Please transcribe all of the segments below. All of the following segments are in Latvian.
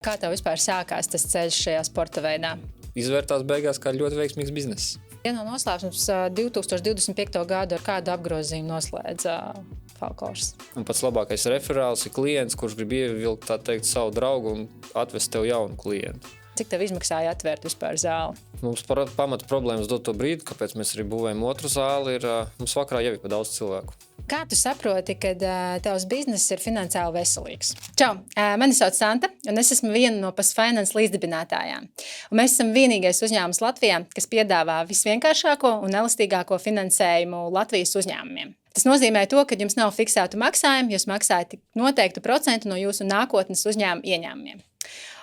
Kā tev vispār sākās tas ceļš šajā sporta veidā? Izvērtās beigās kā ļoti veiksmīgs bizness. Viena no noslēpums 2025. gadu ar kādu apgrozījumu noslēdza Falkors. Un pats labākais referāls ir klients, kurš grib ievilkt, tā teikt, savu draugu un atvest tev jaunu klientu. Cik tev izmaksāja atvērt vispār zāli? Mums pamata problēmas doto brīdi, kāpēc mēs arī būvējam otru zāli, ir mums vakarā jau ir pa daudz cilvēku. Kā tu saproti, kad tavs bizness ir finansiāli veselīgs? Čau, mani sauc Santa, un es esmu viena no PAS Finance līdzdibinātājām. Un mēs esam vienīgais uzņēmums Latvijā, kas piedāvā visvienkāršāko un elastīgāko finansējumu Latvijas uzņēmumiem. Tas nozīmē to, ka jums nav fiksētu maksājumu, jūs maksājat noteiktu procentu no jūsu nākotnes uzņēmuma ieņēmumiem.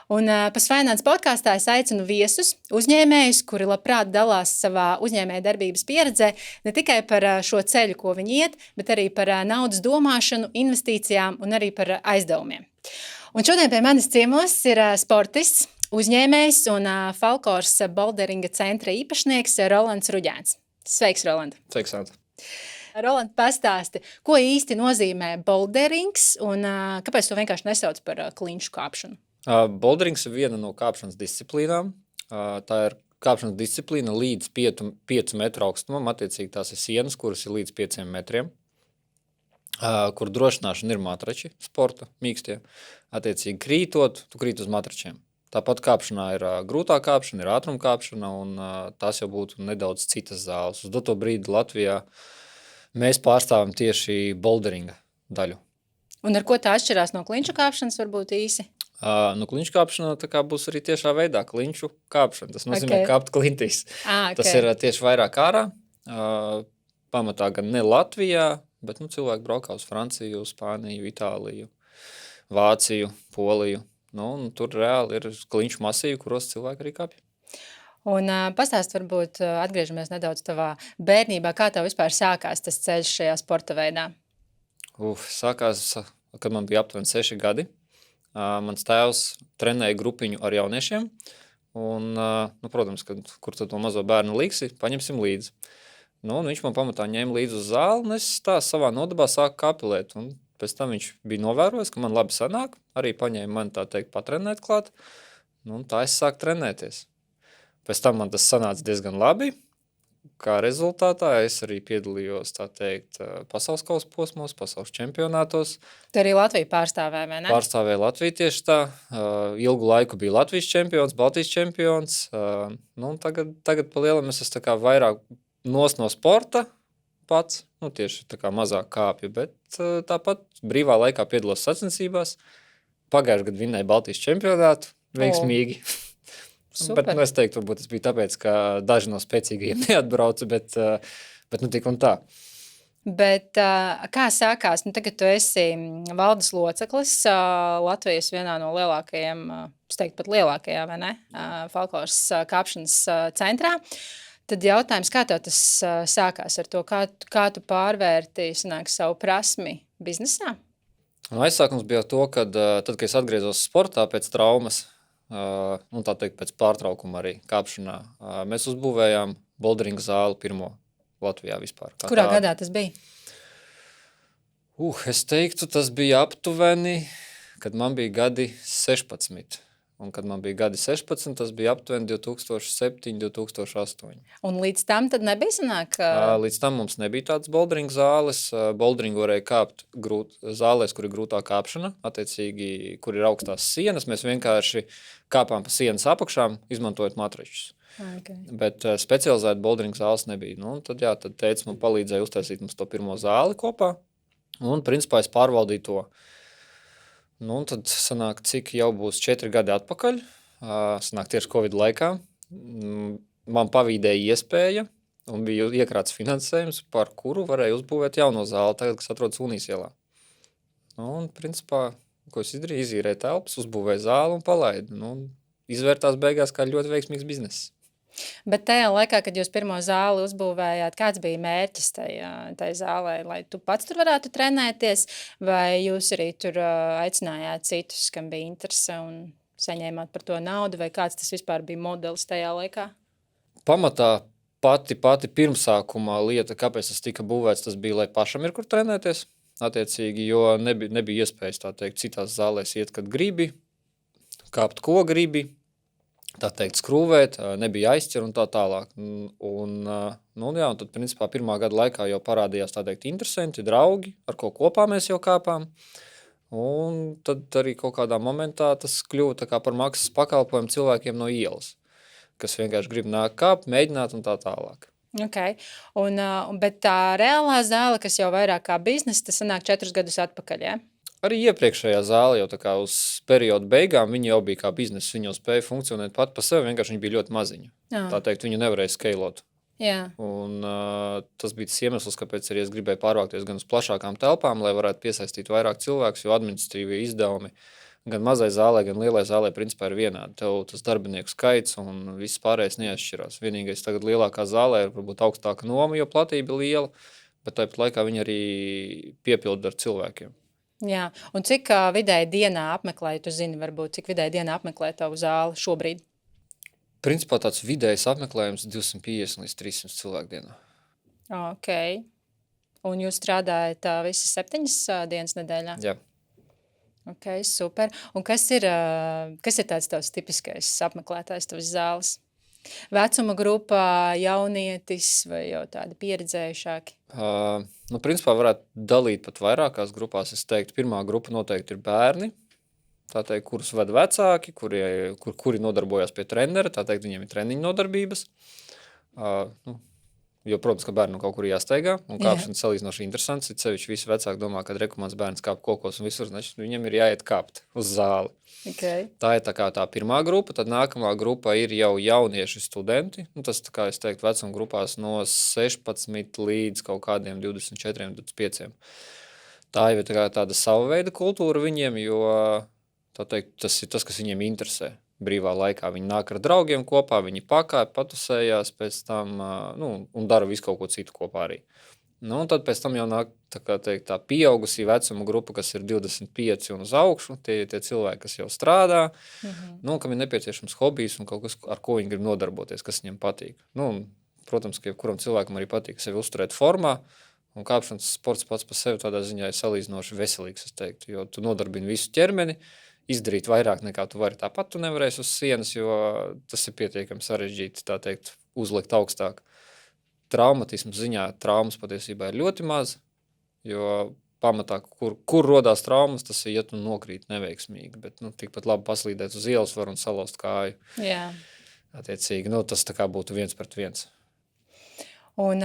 Un PAS Finance podkāstā es aicinu viesus, uzņēmējus, kuri labprāt dalās savā uzņēmēja darbības pieredzē, ne tikai par šo ceļu, ko viņi iet, bet arī par naudas domāšanu, investīcijām un arī par aizdevumiem. Un šodien pie manis ciemos ir sportists, uzņēmējs un Falkors boulderinga centra īpašnieks Rolands Ruģēns. Sveiks, Roland! Sveiks, Santa! Roland, pastāsti, ko īsti nozīmē boulderings un kāpēc to vienkārši nesauc par klinšu kāpšanu? Boulderings ir viena no kāpšanas disciplīnām. Tā ir kāpšanas disciplīna līdz 5 metru augstumam. Attiecīgi tās ir sienas, kuras ir līdz 5 metriem, kur drošināšana ir matrači sporta, mīkstie. Attiecīgi krītot, tu krīt uz matračiem. Tāpat kāpšanā ir grūtā kāpšana, ir ātruma kāpšana, un tās jau būtu nedaudz citas zāles. Uz doto brīdi Latvijā mēs pārstāvam tieši boulderinga daļu. Un ar ko tā atšķirās no klinšu kāpšanas varbūt īsi? Klinšu kāpšana tā kā būs arī tiešā veidā klinšu kāpšana. Tas nozīmē kāpt klintīs. Okay. Tas ir tieši vairāk ārā. Pamatā gan ne Latvijā, bet cilvēki braukā uz Franciju, Spāniju, Itāliju, Vāciju, Poliju. Un tur reāli ir klinšu masīvi, kuros cilvēki arī kāpj. Un pastāst varbūt, atgriežamies nedaudz tavā bērnībā, kā tev vispār sākās tas ceļš šajā sporta veidā? Sākās, kad man bija aptuveni 6 gadi. Mans tēvs trenēja grupiņu ar jauniešiem, un, protams, kur tu to mazo bērnu liksi, paņemsim līdzi. Viņš man pamatā ņēma līdzi uz zāli, un es tā savā nodabā sāku kapilēt, un pēc tam viņš bija novērojis, ka man labi sanāk, arī paņēma mani, tā teikt, patrenēt klāt, tā es sāku trenēties. Pēc tam man tas sanāca diezgan labi, kā rezultātā es arī piedalījos, tā teikt, pasaules kausa posmos, pasaules čempionātos. Tu arī Latviju pārstāvēji, vai ne? Pārstāvēju Latviju tieši tā. Ilgu laiku biju Latvijas čempions, Baltijas čempions. Tagad pa lielam es esmu tā kā vairāk no sporta pats, tieši tā kā mazāk kāpju, bet tāpat brīvā laikā piedalos sacensībās. Pagājušajā gadā vinnēju Baltijas čempionātu, veiksmīgi. Super. Bet es teiktu, varbūt tas bija tāpēc, ka daži no spēcīgajiem neatbrauca, bet tik un tā. Bet kā sākās? Tagad tu esi valdes loceklis Latvijas vienā no lielākajiem, es teiktu pat lielākajā, vai ne? Falkors kāpšanas centrā. Tad jautājums, kā tev tas sākās ar to, kā tu pārvērti savu prasmi biznesā? Aizsākums bija to, kad tad, kad es atgriezos sportā pēc traumas, tā teikt, pēc pārtraukuma arī kāpšanā, mēs uzbūvējām boulderinga zāli pirmo Latvijā vispār. Kurā gadā tas bija? Es teiktu, tas bija aptuveni, kad man bija gadi 16. Un, kad man bija gadi 16, tas bija aptuveni 2007, 2008. Un līdz tam tad nebija sanāk? Līdz tam mums nebija tādas boulderinga zāles. Boulderingu varēja kāpt zālēs, kur ir grūtā kāpšana, attiecīgi, kur ir augstās sienas. Mēs vienkārši kāpām pa sienas apakšām, izmantojot matračus. Okay. Bet specializēta boulderinga zāles nebija. Tad teica, man palīdzēja uztaisīt mums to pirmo zāli kopā. Un, principā, es pārvaldīju to. Tad sanāk, cik jau būs 4 gadi atpakaļ, sanāk tieši Covid laikā, man pavīdēja iespēja un bija iekrāts finansējums, par kuru varēja uzbūvēt jauno zāli, tagad, kas atrodas Unijas ielā. Principā, ko es izdarīju, izīrēju telpas, uzbūvēju zāli un palaidu. Izvērtās beigās kā ļoti veiksmīgs bizness. Bet tajā laikā, kad jūs pirmo zāli uzbūvējāt, kāds bija mērķis tai zālē, lai tu pats tur varētu trenēties, vai jūs arī tur aicinājāt citus, kam bija interese un saņēmāt par to naudu, vai kāds tas vispār bija modelis tajā laikā? Pamatā pati pirmsākumā lieta, kāpēc tas tika būvēts, tas bija, lai pašam ir kur trenēties, attiecīgi, jo nebija iespējas, tā teikt, citās zālēs iet, kad gribi. kāpt, ko gribi, tā teikt, skrūvēt, nebija aizķer un tā tālāk. Un tad, principā, pirmā gada laikā jau parādījās, tā teikt, interesanti, draugi, ar ko kopā mēs jau kāpām. Un tad arī kaut kādā momentā tas kļuva tā kā par maksas pakalpojumu cilvēkiem no ielas, kas vienkārši grib nākt kāpt, mēģināt un tā tālāk. Okay. Bet tā reālā zāle, kas jau vairāk kā biznesa, tas sanāk 4 gadus atpakaļ, ja? Arī iepriekšējā zāle jau tā kā uz periodu beigām, viņi jau bija kā biznesa, viņi jau spēja funkcionēt pat pa sevi, vienkārši viņi bija ļoti maziņi. Tā teikt, viņi nevarēja skeilot. Jā. Un tas bija tas iemesls, kāpēc arī es gribēju pārvākties gan uz plašākām telpām, lai varētu piesaistīt vairāk cilvēkus, jo administratīvie izdevumi gan mazai zālē, gan lielai zālē principā ir vienādi. Tev tas darbinieku skaits un viss pārējais neatšķirās. Vienīgais tagad lielākā zālē ir varbūt augstāka noma, jo platība ir liela, bet tāpat laikā viņi arī piepilda ar cilvēkiem. Jā, un cik vidēji dienā apmeklē, tu zini, varbūt, cik vidēji dienā apmeklē tavu zāli šobrīd? Principā tāds vidējs apmeklējums 250 līdz 300 cilvēku dienā. Ok. Un jūs strādājat visas 7 dienas nedēļā? Jā. Ok, super. Un kas ir tāds tavs tipiskais apmeklētājs tavas zāles? Vecuma grupā, jaunietis vai jau tādi pieredzējušāki? Principā varētu dalīt pat vairākās grupās. Es teiktu, pirmā grupa noteikti ir bērni, tā teikt, kurus vada vecāki, kuri nodarbojās pie trenera, tā teikt, viņiem ir treniņu nodarbības. Jo, protams, ka bērnam kaut kur jāsteigā, un kāpšana salīdzinoši interesants. Ir sevišķi visi vecāki domā, kad rekomendāts bērns kāp kokos un visur, значит, viņam ir jāiet kāpt uz zāli. Okay. Tā ir tā pirmā grupa, tad nākamā grupa ir jau jaunieši studenti. Tas, kā es teiktu, vecuma grupās no 16 līdz kaut kādiem 24, 25. Tā jau ir tāda sava veida kultūra viņiem, jo tā teikt, tas ir tas, kas viņiem interesē. Brīvā laikā viņi nāk ar draugiem kopā, viņi pakāp, patusējās pēc tam, un dara visu kaut ko citu kopā arī. Un tad pēc tam jau nāk tā pieaugusī vecuma grupa, kas ir 25 un uz augšu, tie cilvēki, kas jau strādā, kam ir nepieciešams hobijs un kaut kas, ar ko viņi grib nodarboties, kas viņiem patīk. Protams, ka jebkuram cilvēkam arī patīk sevi uzturēt formā, un kāpšanas sports pats par sevi tādā ziņā ir salīdzinoši veselīgs, es teiktu, jo tu nodarbini visu ķermeni, izdarīt vairāk nekā tu vari. Tāpat tu nevarēsi uz sienas, jo tas ir pietiekami sarežģīti, tā teikt, uzlikt augstāk. Traumatismu ziņā traumas patiesībā ir ļoti maz, jo pamatā, kur rodās traumas, tas ir, ja tu nokrīt neveiksmīgi, bet tikpat labi paslīdēt uz ielas var un salauzt kāju. Jā. Attiecīgi, tas tā kā būtu 1-1. Un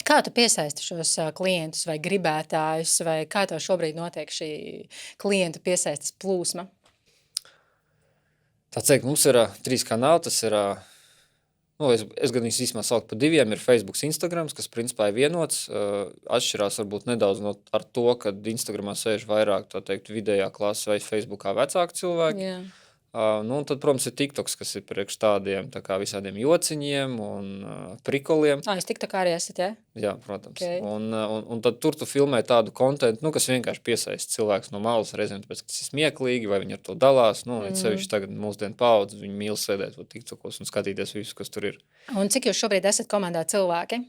kā tu piesaisti šos klientus vai gribētājus, vai kā tev šobrīd notiek šī klientu piesaistes plūsma? Tā teikt, mums ir 3 kanāli, tas ir, es gan īstenībā saukt pa 2, ir Facebook, Instagrams, kas principā ir vienots, atšķirās varbūt nedaudz ar to, kad Instagramā sēž vairāk, tā teikt, vidējā klase vai Facebookā vecāki cilvēki. Jā. Un tad, protams, ir TikToks, kas ir priekš tādiem tā kā visādiem jociņiem un prikoliem. Jūs TikTokā arī esat, ja? Jā, protams. Okay. Un tad tur tu filmē tādu kontentu, kas vienkārši piesaista cilvēks no malas, reizēm tāpēc, ka tas ir smieklīgi, vai viņi ar to dalās. Sevišķi tagad mūsdienu paudze, viņi mīl sēdēt TikTokos un skatīties visu, kas tur ir. Un cik jūs šobrīd esat komandā cilvēki?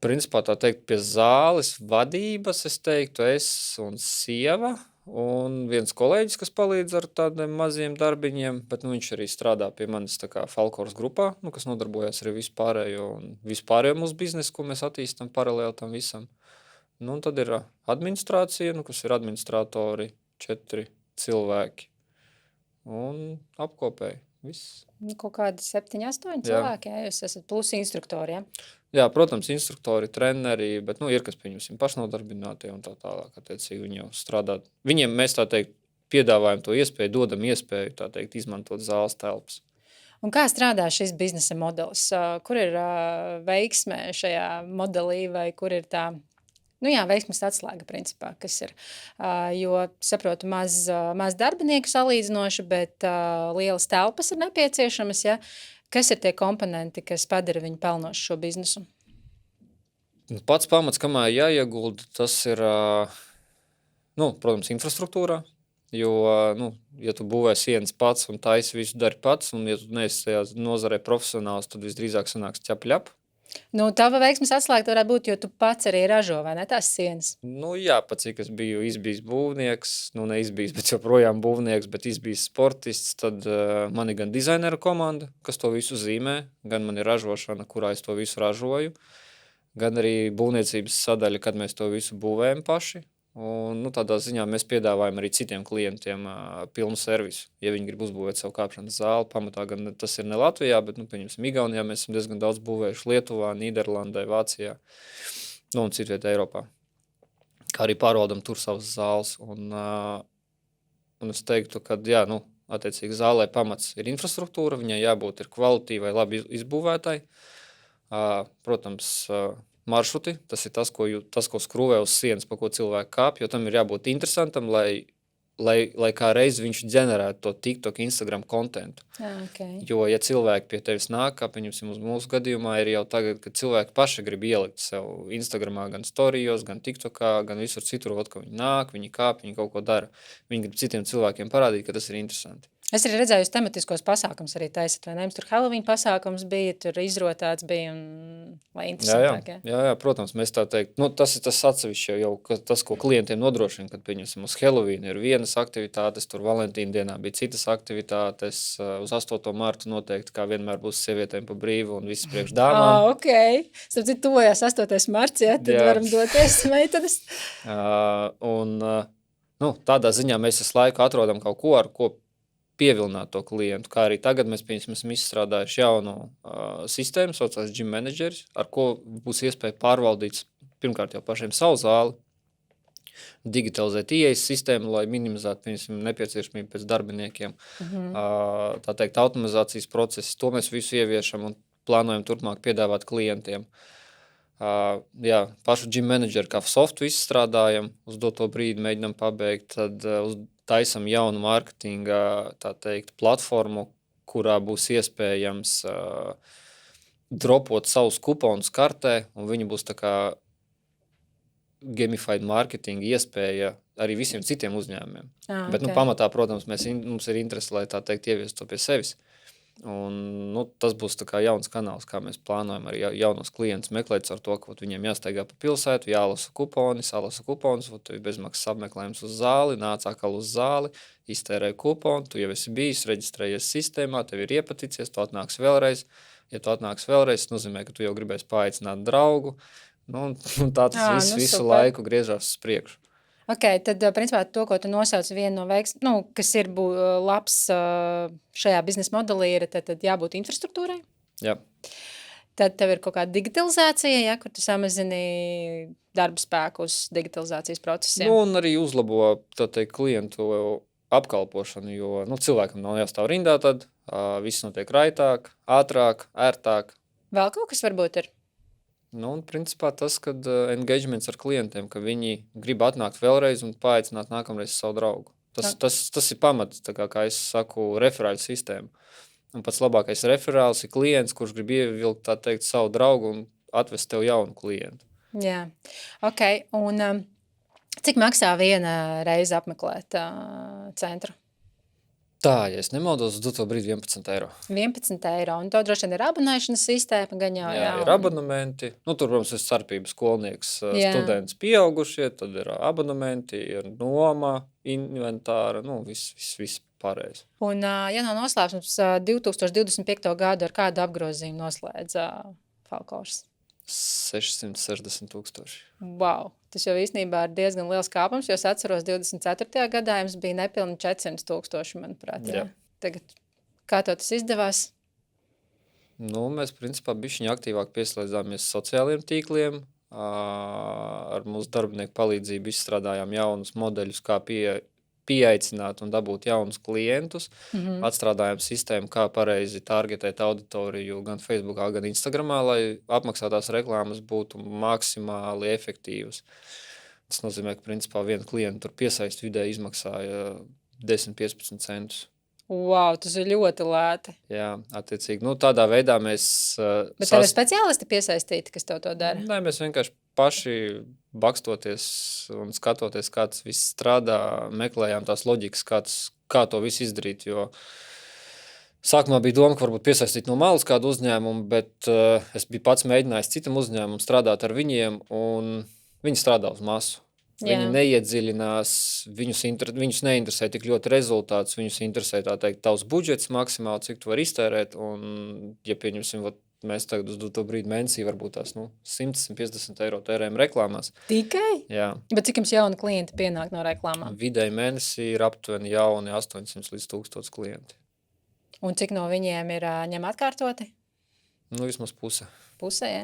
Principā tā teikt, pie zāles vadības, es teiktu, es un sieva. Un viens kolēģis, kas palīdz ar tādiem maziem darbiņiem, bet viņš arī strādā pie manis tā kā Falkors grupā, kas nodarbojas arī vispārējo mūsu biznesu, ko mēs attīstam paralēli tam visam. Un tad ir administrācija, kas ir administratori, 4 cilvēki un apkopēji. Viss. Kaut kādi 7-8 cilvēki, ja? Jūs esat plus instruktori, ja? Jā, protams, instruktori, treneri, bet ir, kas pieņemsim pašnodarbinātie un tā tālāk, attiecīgi viņi jau strādā. Viņiem mēs tā teikt piedāvājam to iespēju, dodam iespēju tā teikt izmantot zāles telpas. Un kā strādā šis biznesa modelis? Kur ir veiksme šajā modelī vai kur ir tā, veiksmes atslēga principā, kas ir, jo saprotu maz darbinieku salīdzinoši, bet lielas telpas ir nepieciešamas, ja? Kas ir tie komponenti, kas padara viņu pelnošu šo biznesu? Pats pamats, kamā jāiegulda, tas ir, protams, infrastruktūrā, jo, ja tu būvē sienas pats un taisi visu dari pats, un ja tu neesi tajā nozarē profesionāls, tad visdrīzāk sanāks ķap-ļap. Nu, tava veiksmes atslēga varētu būt, jo tu pats arī ražo, vai ne, tās sienas? Nu, jā, pat cik es biju izbijis būvnieks, nu neizbijis, bet joprojām būvnieks, bet izbijis sportists, tad man ir gan dizaineru komanda, kas to visu zīmē, gan man ir ražošana, kurā es to visu ražoju, gan arī būvniecības sadaļa, kad mēs to visu būvējam paši. Un, nu, tādā ziņā mēs piedāvājam arī citiem klientiem pilnu servisu. Ja viņi grib uzbūvēt savu kāpšanas zāli, pamatā gan tas ir ne Latvijā, bet, nu, pieņemsim, Igaunijā mēs esam diezgan daudz būvējuši Lietuvā, Nīderlandē, Vācijā, nu, un citvietā Eiropā. Kā arī pārvaldam tur savas zāles. Un es teiktu, ka, jā, nu, attiecīgi zālē pamats ir infrastruktūra, viņai jābūt ir kvalitīvai, labi izbūvētai. Protams, maršruti, tas ir tas, ko skrūvē uz sienas, pa ko cilvēki kāp, jo tam ir jābūt interesantam, lai kā reiz viņš ģenerētu to TikTok, Instagram kontentu. Okay. Jo, ja cilvēki pie tevis nāk, kā pieņemsim uz mūsu gadījumā, ir jau tagad, kad cilvēki paši grib ielikt sev Instagramā, gan storijos, gan TikTokā, gan visur citur, ka viņi nāk, viņi kāp, viņi kaut ko dara. Viņi grib citiem cilvēkiem parādīt, ka tas ir interesanti. Es arī redzēju tematiskos pasākums arī taisat, vai ne? Tur Halloween pasākums bija, tur izrotāts bija, un lai interesantāk, jā, protams, mēs tā teikt, nu, tas ir tas atsevišķi jau, tas, ko klientiem nodrošina, kad pieņemsim uz Halloween ir vienas aktivitātes, tur Valentīna dienā bija citas aktivitātes, uz 8. martu noteikti, kā vienmēr būs sievietēm pa brīvu un viss priekš dāmām. Okay. Starp citu, tuvojās 8. marts, ja, tad varam doties meitenes. Nu, tādā ziņā mēs visu laiku atrodam kaut ko, ar ko pievilināt to klientu, kā arī tagad mēs esam izstrādājuši jaunu sistēmu, saucās Gym Managers, ar ko būs iespēja pārvaldīt pirmkārt jau pašiem savu zāli, digitalizēt ieejas sistēmu, lai minimizētu nepieciešamību pēc darbiniekiem, tā teikt, automatizācijas procesus, to mēs visu ieviešam un plānojam turpmāk piedāvāt klientiem. Jā, pašu Gym Manageru kā softu izstrādājam, uz doto brīdi mēģinam pabeigt, tad taisam jaunu mārketinga, tā teikt, platformu, kurā būs iespējams dropot savus kuponus kartē, un viņi būs tā kā gamified marketing iespēja arī visiem citiem uzņēmumiem. Bet, nu, pamatā, protams, mums ir interesi, lai tā teikt, ieviest to pie sevis. Un, nu, tas būs tā kā jauns kanāls, kā mēs plānojam arī jaunos klientus meklēt ar to, ka viņiem jāsteigā pa pilsētu, jālasa kuponis, tev ir bezmaksas apmeklējums uz zāli, nāc atkal uz zāli, iztērē kuponu, tu jau esi bijis, reģistrējies sistēmā, tev ir iepaticies, tu atnāks vēlreiz. Ja tu atnāks vēlreiz, tas nozīmē, ka tu jau gribēsi paaicināt draugu. Nu, tā tas visu laiku griežās uz priekšu. Ok, tad, principā, to, ko tu nosauc vienu no kas ir labs šajā biznesa modelī, ir tad jābūt infrastruktūrai. Jā. Tad tev ir kaut kāda digitalizācija, ja, kur tu samazini darba spēku uz digitalizācijas procesiem. Nu, un arī uzlabo, tā teikt, klientu apkalpošanu, jo, nu, cilvēkam nav jāstāv rindā, tad viss notiek raitāk, ātrāk, ērtāk. Vēl kaut kas varbūt ir? Nu, un principā tas, kad engagements ar klientiem, ka viņi grib atnākt vēlreiz un paaicināt nākamreiz savu draugu. Tas ir pamats, tā kā es saku, referāļu sistēmu. Un pats labākais referāls ir klients, kurš grib ievilkt, tā teikt, savu draugu un atvest tev jaunu klientu. Jā, ok. Un cik maksā viena reize apmeklēt centru? Tā, ja es nemaldos, uz doto brīdi 11 eiro. 11 eiro, un to droši vien ir abonēšanas sistēma, gan jau. Jā, ir abonementi. Nu, tur, protams, ir starpība skolnieks, students pieaugušie, tad ir abonementi, ir noma, inventāra, nu, viss pareizi. Un, ja nav noslēpums, 2025. gadu ar kādu apgrozījumu noslēdz Falkors? 660,000. Wow, tas jau īstenībā ir diezgan liels kāpums, jo es atceros 24. gadā jums bija nepilni 400,000, manuprāt. Jā. Tagad, kā to tas izdevās? Nu, mēs, principā, bišķiņi aktīvāk pieslēdzāmies sociāliem tīkliem, ar mūsu darbinieku palīdzību izstrādājām jaunus modeļus, kā pieaicināt un dabūt jaunus klientus. Atstrādājām sistēmu, kā pareizi targetēt auditoriju gan Facebookā, gan Instagramā, lai apmaksātās reklāmas būtu maksimāli efektīvas. Tas nozīmē, ka principā viena klienta tur piesaist vidēji izmaksāja 10-15 centus. Wow, tas ir ļoti lēti. Jā, attiecīgi. Nu, tādā veidā mēs... Bet tev ir speciālisti piesaistīti, kas tev to dara? Nē, mēs vienkārši paši bakstoties un skatoties, kā tas viss strādā, meklējām tās loģikas, kā to visu izdarīt, jo Sākumā bija doma, ka varbūt piesaistīt no malas kādu uzņēmumu, bet es biju pats mēģinājis citam uzņēmumam strādāt ar viņiem, un viņi strādā uz masu. Viņi neiedziļinās, viņus neinteresē tik ļoti rezultāts, viņus interesē, tā teikt, tavs budžets maksimāli, cik tu vari iztērēt, un, ja pieņemsim, mēs tagad uz to brīdi mēnesī varbūt tās 100-150 eiro tērējam reklāmās. Tikai? Jā. Bet cik jums jauni klienti pienāk no reklāmām? Vidēji mēnesī ir aptuveni jauni 800 līdz 1000 klienti. Un cik no viņiem ir ņem atkārtoti? Vismaz puse. Puse, jā?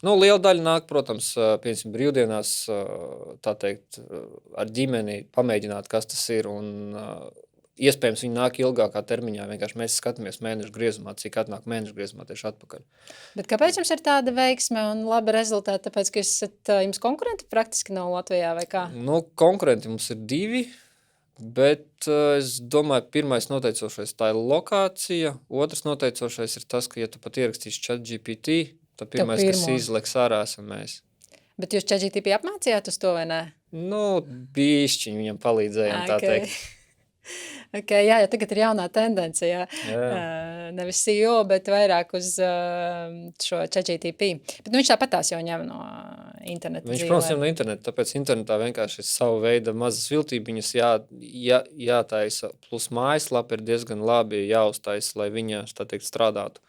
Liela daļa nāk, protams, piemēram, brīvdienās, tā teikt, ar ģimeni pamēģināt, kas tas ir, un iespējams viņi nāk ilgākā termiņā, vienkārši mēs skatāmies mēnešu griezumā, cik atnāk mēnešu griezumā tieši atpakaļ. Bet kāpēc jums ir tāda veiksme un laba rezultāta? Tāpēc, ka jums konkurenti praktiski nav Latvijā vai kā? Konkurenti mums ir 2, bet es domāju, pirmais noteicošais tā ir lokācija, otrs noteicošais ir tas, ka ja tu pat ierakstīsi ChatGPT, tad pirmais, kas izleks ārā, esam mēs. Bet jūs ChatGPT apmācījāt uz to vai nē? Bišķiņ viņam palīdzējām, tā teikt. Okay, jā, tagad ir jaunā tendence, jā. Nevis CEO, bet vairāk uz šo ChatGPT. Bet viņš tāpatās jau ņem no interneta. Viņš, protams, ņem no interneta, tāpēc internetā vienkārši ir savu veidu mazas viltībiņas jātaisa, plus mājaslapa ir diezgan labi jāuztaisa, lai viņa, tā teikt, strādātu.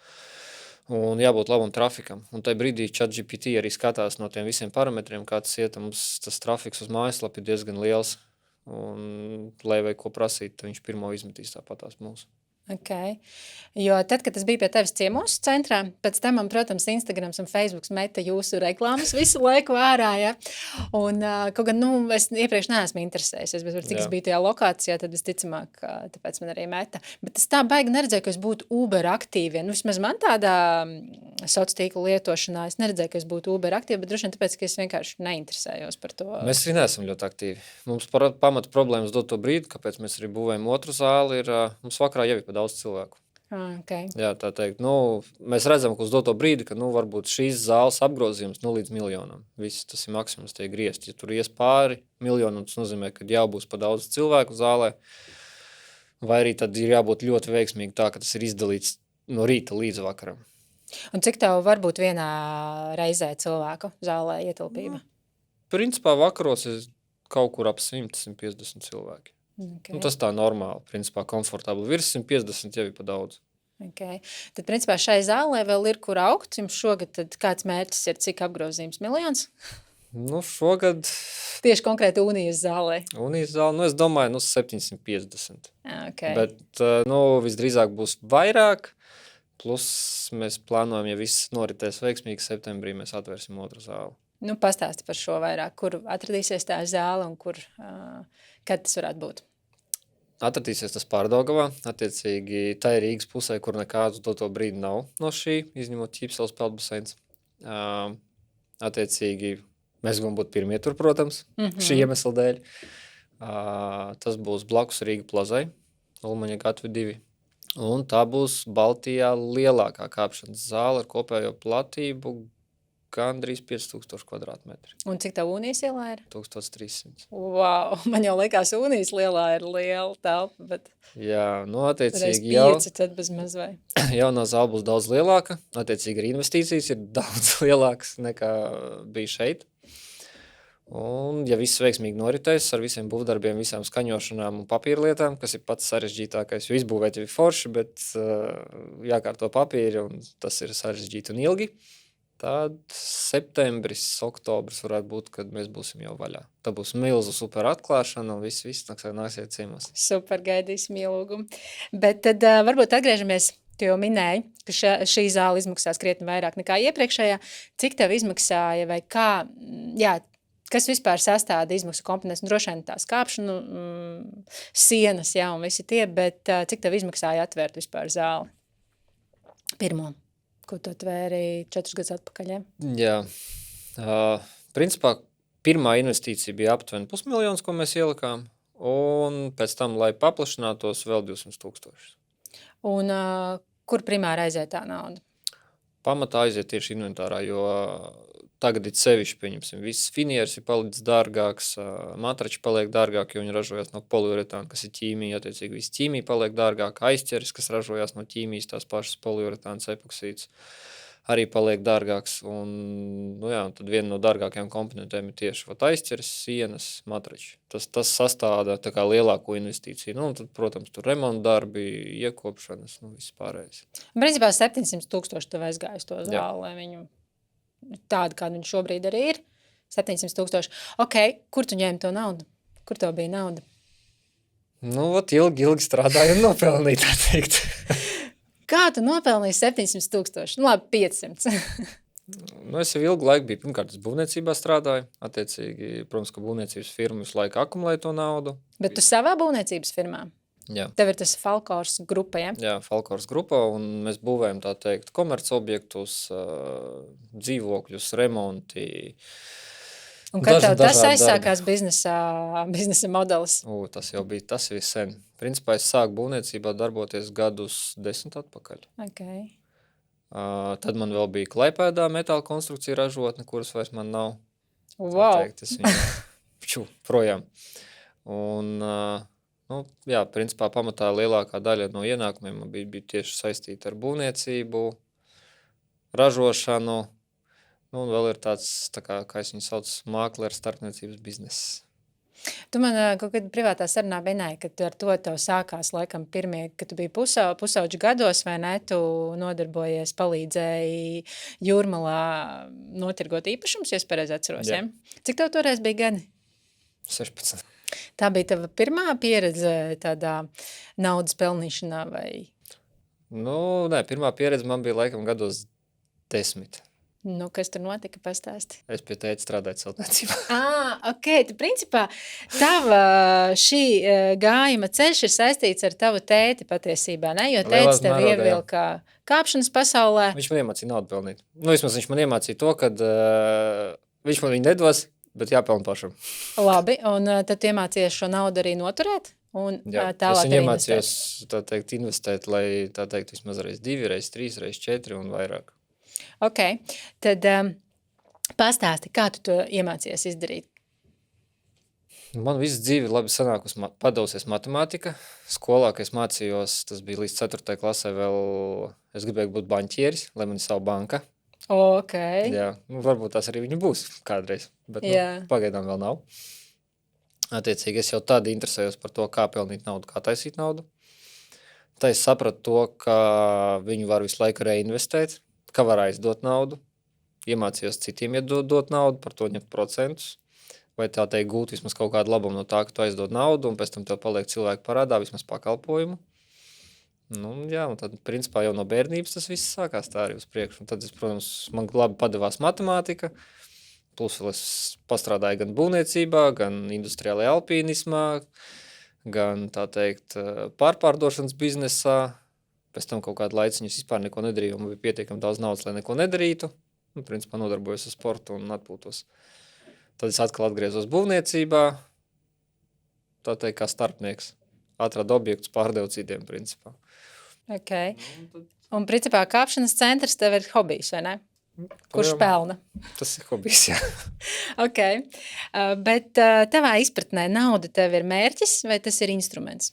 Un jābūt labam trafikam. Un tajā brīdī ChatGPT arī skatās no tiem visiem parametriem, kā tas iet, mums tas trafiks uz mājaslapu ir diezgan liels. Un, lai vai ko prasīt, viņš pirmo izmetīs tāpatās mūsu. Okay. Jo tad, kad tas bija pie tevis ciemos centrā, pēc tam man, protams, Instagrams un Facebooks meta jūsu reklāmas visu laiku ārā, ja? Un kaut gan, es iepriekš neesmu interesējusies, bet cik es biju tajā lokācijā, tad visticamāk, tāpēc man arī meta. Bet es tā baigi neredzēju, ka es būtu Uber aktīvi. Vismaz man tādā sociālo tīklu lietošanā es neredzēju, ka es būtu Uber aktīvi, bet droši vien tāpēc, ka es vienkārši neinteresējos par to. Mēs arī neesam ļoti aktīvi. Mums pamata problēmas dot to brīdi, kāpēc mēs arī būvējam otru zāli, ir mums vakarā jau ir daudz cilvēku. Okay. Jā, tā teikt, mēs redzam, ka uz doto brīdi, ka varbūt šīs zāles apgrozījums līdz 1 miljonam. Viss tas ir maksimums tiek griezt. Ja tur ies pāri miljonam, tas nozīmē, ka jau būs pa daudz cilvēku zālē, vai arī tad ir jābūt ļoti veiksmīgi tā, ka tas ir izdalīts no rīta līdz vakaram. Un cik tev var būt vienā reizē cilvēku zālē ietilpība? Principā vakaros ir kaut kur ap 100-150 cilvēki. Okay. Tas tā normāli, principā komfortabli. Virs 150 jau ir pa daudz. Okay. Tad, principā, šai zālē vēl ir, kur augt. Jums šogad tad kāds mērķis ir, cik apgrozījums? 1 miljons? Šogad... Tieši konkrēti Unijas zālē? Unijas zālē, es domāju, 750. Okay. Bet, visdrīzāk būs vairāk. Plus mēs plānojam, ja viss noritēs veiksmīgi, septembrī mēs atvērsim otru zāli. Pastāsti par šo vairāk. Kur atradīsies tā zāle un kur, kad tas varētu būt? Atradīsies tas Pārdaugavā. Attiecīgi, tā ir Rīgas pusē, kur nekādu to brīdi nav no šī, izņemot Ķīpseles peldbaseins. Attiecīgi, mēs gribam būt pirmie tur, protams, šī iemesla dēļ. Tas būs blakus Rīga plazai, Ulmaņa gatvi 2. Un tā būs Baltijā lielākā kāpšanas zāle ar kopējo platību gandrīz 5000 kvadrātmetri. Un cik tā Unijas ielā ir? 1300. Wow, man jau liekas, Unijas lielā ir liela telpa, bet... Jā, attiecīgi jau... tad bez maz vai? Jaunā zāle būs daudz lielāka, attiecīgi arī investīcijas ir daudz lielākas nekā bija šeit. Un, ja viss veiksmīgi noritēs ar visiem būvdarbiem, visām skaņošanām un papīra lietām, kas ir pats sarežģītākais, jo izbūvēt jau ir forši, bet jākārto papīri, un tas ir sarežģīti un ilgi. Tad septembris, oktobris varētu būt, kad mēs būsim jau vaļā. Tā būs milzu super atklāšana un viss nāksiet ciemos. Super, gaidīsim ielūgumu. Bet tad varbūt atgriežamies, tu jau minēji, ka šī zāle izmaksās krietni vairāk nekā iepriekšējā. Cik tev izmaksāja vai kā, kas vispār sastāda izmaksu komponents? Droši vien tās kāpšanu sienas, un visi tie, bet cik tev izmaksāja atvērt vispār zāli? Pirmo. Ko tu atvēri 4 gadus atpakaļ, ja? Jā. Principā, pirmā investīcija bija aptuveni 500 000, ko mēs ielikām, un pēc tam, lai paplašinātos, vēl 200 000. Un kur primāri aiziet tā nauda? Pamatā aiziet tieši inventārā, jo tagad ir sevišķi, pieņemsim, viss finieris ir palicis dārgāks, matrači paliek dārgāk, jo viņi ražojas no poliuretāna, kas ir ķīmija, attiecīgi viss ķīmija paliek dārgāk, aizķeris, kas ražojas no ķīmijas, tās pašas poliuretānas epoksīds, arī paliek dārgāks, un, nu jā, tad viena no dārgākajām komponentēm ir tieši aizķeris, sienas, matrači. Tas sastāda tā kā lielāko investīciju. Nu, un tad, protams, tur remonta darbi, iekopšanas, viss pārējais. Principā 700,000 tev aizgājas to zāli, lai viņu tādu, kādu viņš šobrīd arī ir. 700,000. Ok, kur tu ņēmi to naudu? Kur tev bija nauda? Nu, ilgi strādāju un nopelnīju, tā teikt. Kā tu nopelnīji 700,000? Nu, labi, 500. Es jau ilgu laiku biju, pirmkārt, būvniecībā strādāju. Attiecīgi, protams, ka būvniecības firma visu laiku akumulē to naudu. Bet tu savā būvniecības firmā? Jā. Tev ir tas Falkors grupa, ja? Jā, Falkors grupa, un mēs būvējam, tā teikt, komercobjektus, dzīvokļus, remonti. Un kad tev tas aizsākās biznesa modelis? Tas jau bija, tas viss sen. Principā es sāku būvniecībā darboties gadus 10 atpakaļ. Okay. Tad man vēl bija Klaipēdā metāla konstrukcija ražotne, kuras vairs man nav. Wow! Teikt, es viņu projām. Un, jā, principā pamatā lielākā daļa no ienākumiem bija tieši saistīta ar būvniecību, ražošanu. Un vēl ir tāds, kā es viņu sauc, mākleru starpniecības bizness. Tu man kaut kad privātā sarunā vienāji, ka ar to tev sākās laikam pirmie, kad tu biji pusauģu gados, vai ne, tu nodarbojies, palīdzēji Jūrmalā notirgot īpašums, ja es pareizi atceros, ja? Cik tev toreiz bija gadi? 16. Tā bija tava pirmā pieredze tādā naudas pelnīšanā vai? Nē, pirmā pieredze man bija laikam gados 10. Kas tur notika, pastāsti? Es pie tēta strādāju celtniecībā. Ok, tu principā tava šī gājuma ceļš ir saistīts ar tavu tēti patiesībā, ne? Jo tētis tev ievilka kāpšanas pasaulē. Viņš man iemācīja naudu pelnīt. Vismaz viņš man iemācīja to, kad viņš man viņu nedos, bet jāpelna pašam. Labi, un tad tu iemācījies šo naudu arī noturēt? Un jā, es viņu iemācījos, tā teikt, investēt, lai, tā teikt, vismaz reiz 2, reiz 3, reiz 4 un vairāk. Ok, tad pastāsti, kā tu to iemācījies izdarīt? Man visu dzīvi labi sanākusi padevusies matemātika. Skolā, kad es mācījos, tas bija līdz 4. klasē vēl, es gribēju būt baņķieris, lai man ir savu banka. Ok. Jā, varbūt tās arī viņa būs kādreiz, bet pagaidām vēl nav. Attiecīgi, es jau tādi interesējos par to, kā pelnīt naudu, kā taisīt naudu. Tā es sapratu to, ka viņu var visu laiku reinvestēt, ka var aizdot naudu, iemācījos citiem iedot naudu, par to ņemt procentus, vai tā teikt gūt vismaz kaut kādu labumu no tā, ka tu aizdod naudu, un pēc tam tev paliek cilvēku parādā vismaz pakalpojumu. Jā, un tad, principā, jau no bērnības tas viss sākās tā arī uz priekšu. Un tad, protams, man labi padevās matemātika, plus vēl es pastrādāju gan būvniecībā, gan industriālajā alpīnismā, gan, tā teikt, pārpārdošanas biznesā. Pēc tam kaut kādu laiciņu es vispār neko nedarīju, un bija pietiekami daudz naudas, lai neko nedarītu. Principā nodarbojos ar sportu un atpūtos. Tad es atkal atgriezos būvniecībā, tā teikt, kā starpnieks. Atradu objektus, pārdevu citiem, principā. Ok. Un, principā, kāpšanas centrs tev ir hobijs, vai ne? Kurš pelna? Tas ir hobijs, jā. Ok. Bet tavā izpratnē nauda tev ir mērķis, vai tas ir instruments?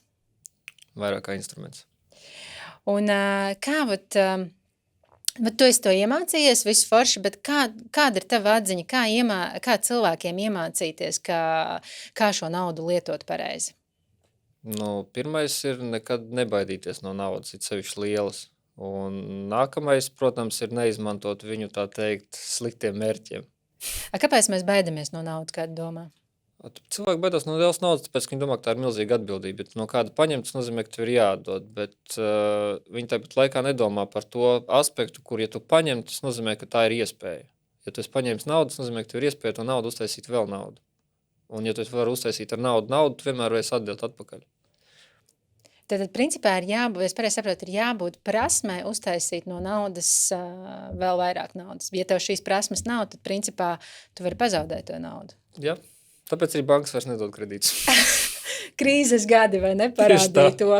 Vairāk kā instruments. Un kā tu esi to iemācījies, visu forši, bet kāda ir tava atziņa, kā cilvēkiem iemācīties, kā šo naudu lietot pareizi? Pirmais ir nekad nebaidīties no naudas, it sevišķi lielas. Un nākamais, protams, ir neizmantot viņu, tā teikt, sliktiem mērķiem. Kāpēc mēs baidamies no naudas, kāda domā? Cilvēki baidās no lielas naudas, tāpēc, ka viņi domā, ka tā ir milzīga atbildība, bet no kāda paņemt, tas nozīmē, ka tev ir jādod, bet viņi tāpat laikā nedomā par to aspektu, kur, ja tu paņem, tas nozīmē, ka tā ir iespēja. Ja tu esi paņēmis naudu, tas nozīmē, ka tev ir iespēja to naudu uztaisīt vēl naudu. Un ja tu vari uztaisīt ar naudu, tu vienmēr varēsi atdot atpakaļ. Tad, principā, es pareizi saprotu, ir jābūt prasmē uztaisīt no naudas vēl vairāk naudas. Ja tev šīs prasmes nav, tad, principā, tu vari pazaudēt to naudu. Jā. Tāpēc arī bankas vairs nedod kredītus. Krīzes gadi, vai ne, parādīja to.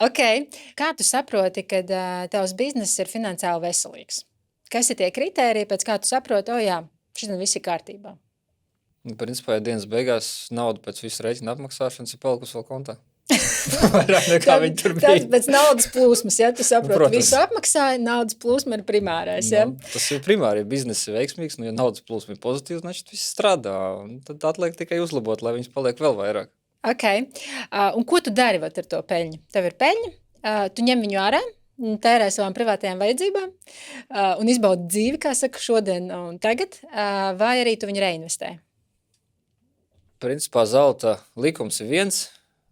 Ok. Kā tu saproti, kad tavs bizness ir finansiāli veselīgs? Kas ir tie kritēriji, pēc kā tu saproti, jā, šis viss ir kārtībā? Principā, ja dienas beigās nauda pēc visu rēķinu apmaksāšanas ir palikusi vēl kontā. Vairāk nekā viņi tur bija. Tas pēc naudas plūsmas, ja tu saproti, Protams. visu apmaksāja, naudas plūsma ir primārais, ja? Tas ir primāri, ja bizness ir veiksmīgs, ja naudas plūsma ir pozitīvs, значит, viss strādā, un tad atliek tikai uzlabot, lai viņas paliek vēl vairāk. Ok, un ko tu dari ar to peļņu? Tev ir peļņa, tu ņem viņu ārā, tērē savām privātajām vajadzībām un izbaudi dzīvi, kā saka, šodien un tagad, vai arī tu viņu reinvestē? Principā zelta likums ir viens,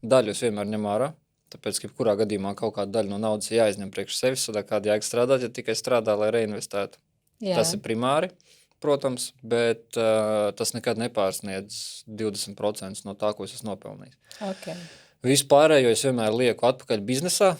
daļu es vienmēr ņem ārā, tāpēc, ka jebkurā gadījumā kaut kāda daļa no naudas jāizņem priekš sevis, tad kāda jēga strādāt, ja tikai strādā, lai reinvestētu. Jā. Tas ir primāri, protams, bet tas nekad nepārsniedz 20% no tā, ko es esmu nopelnījis. Okay. Vispārējo es vienmēr lieku atpakaļ biznesā,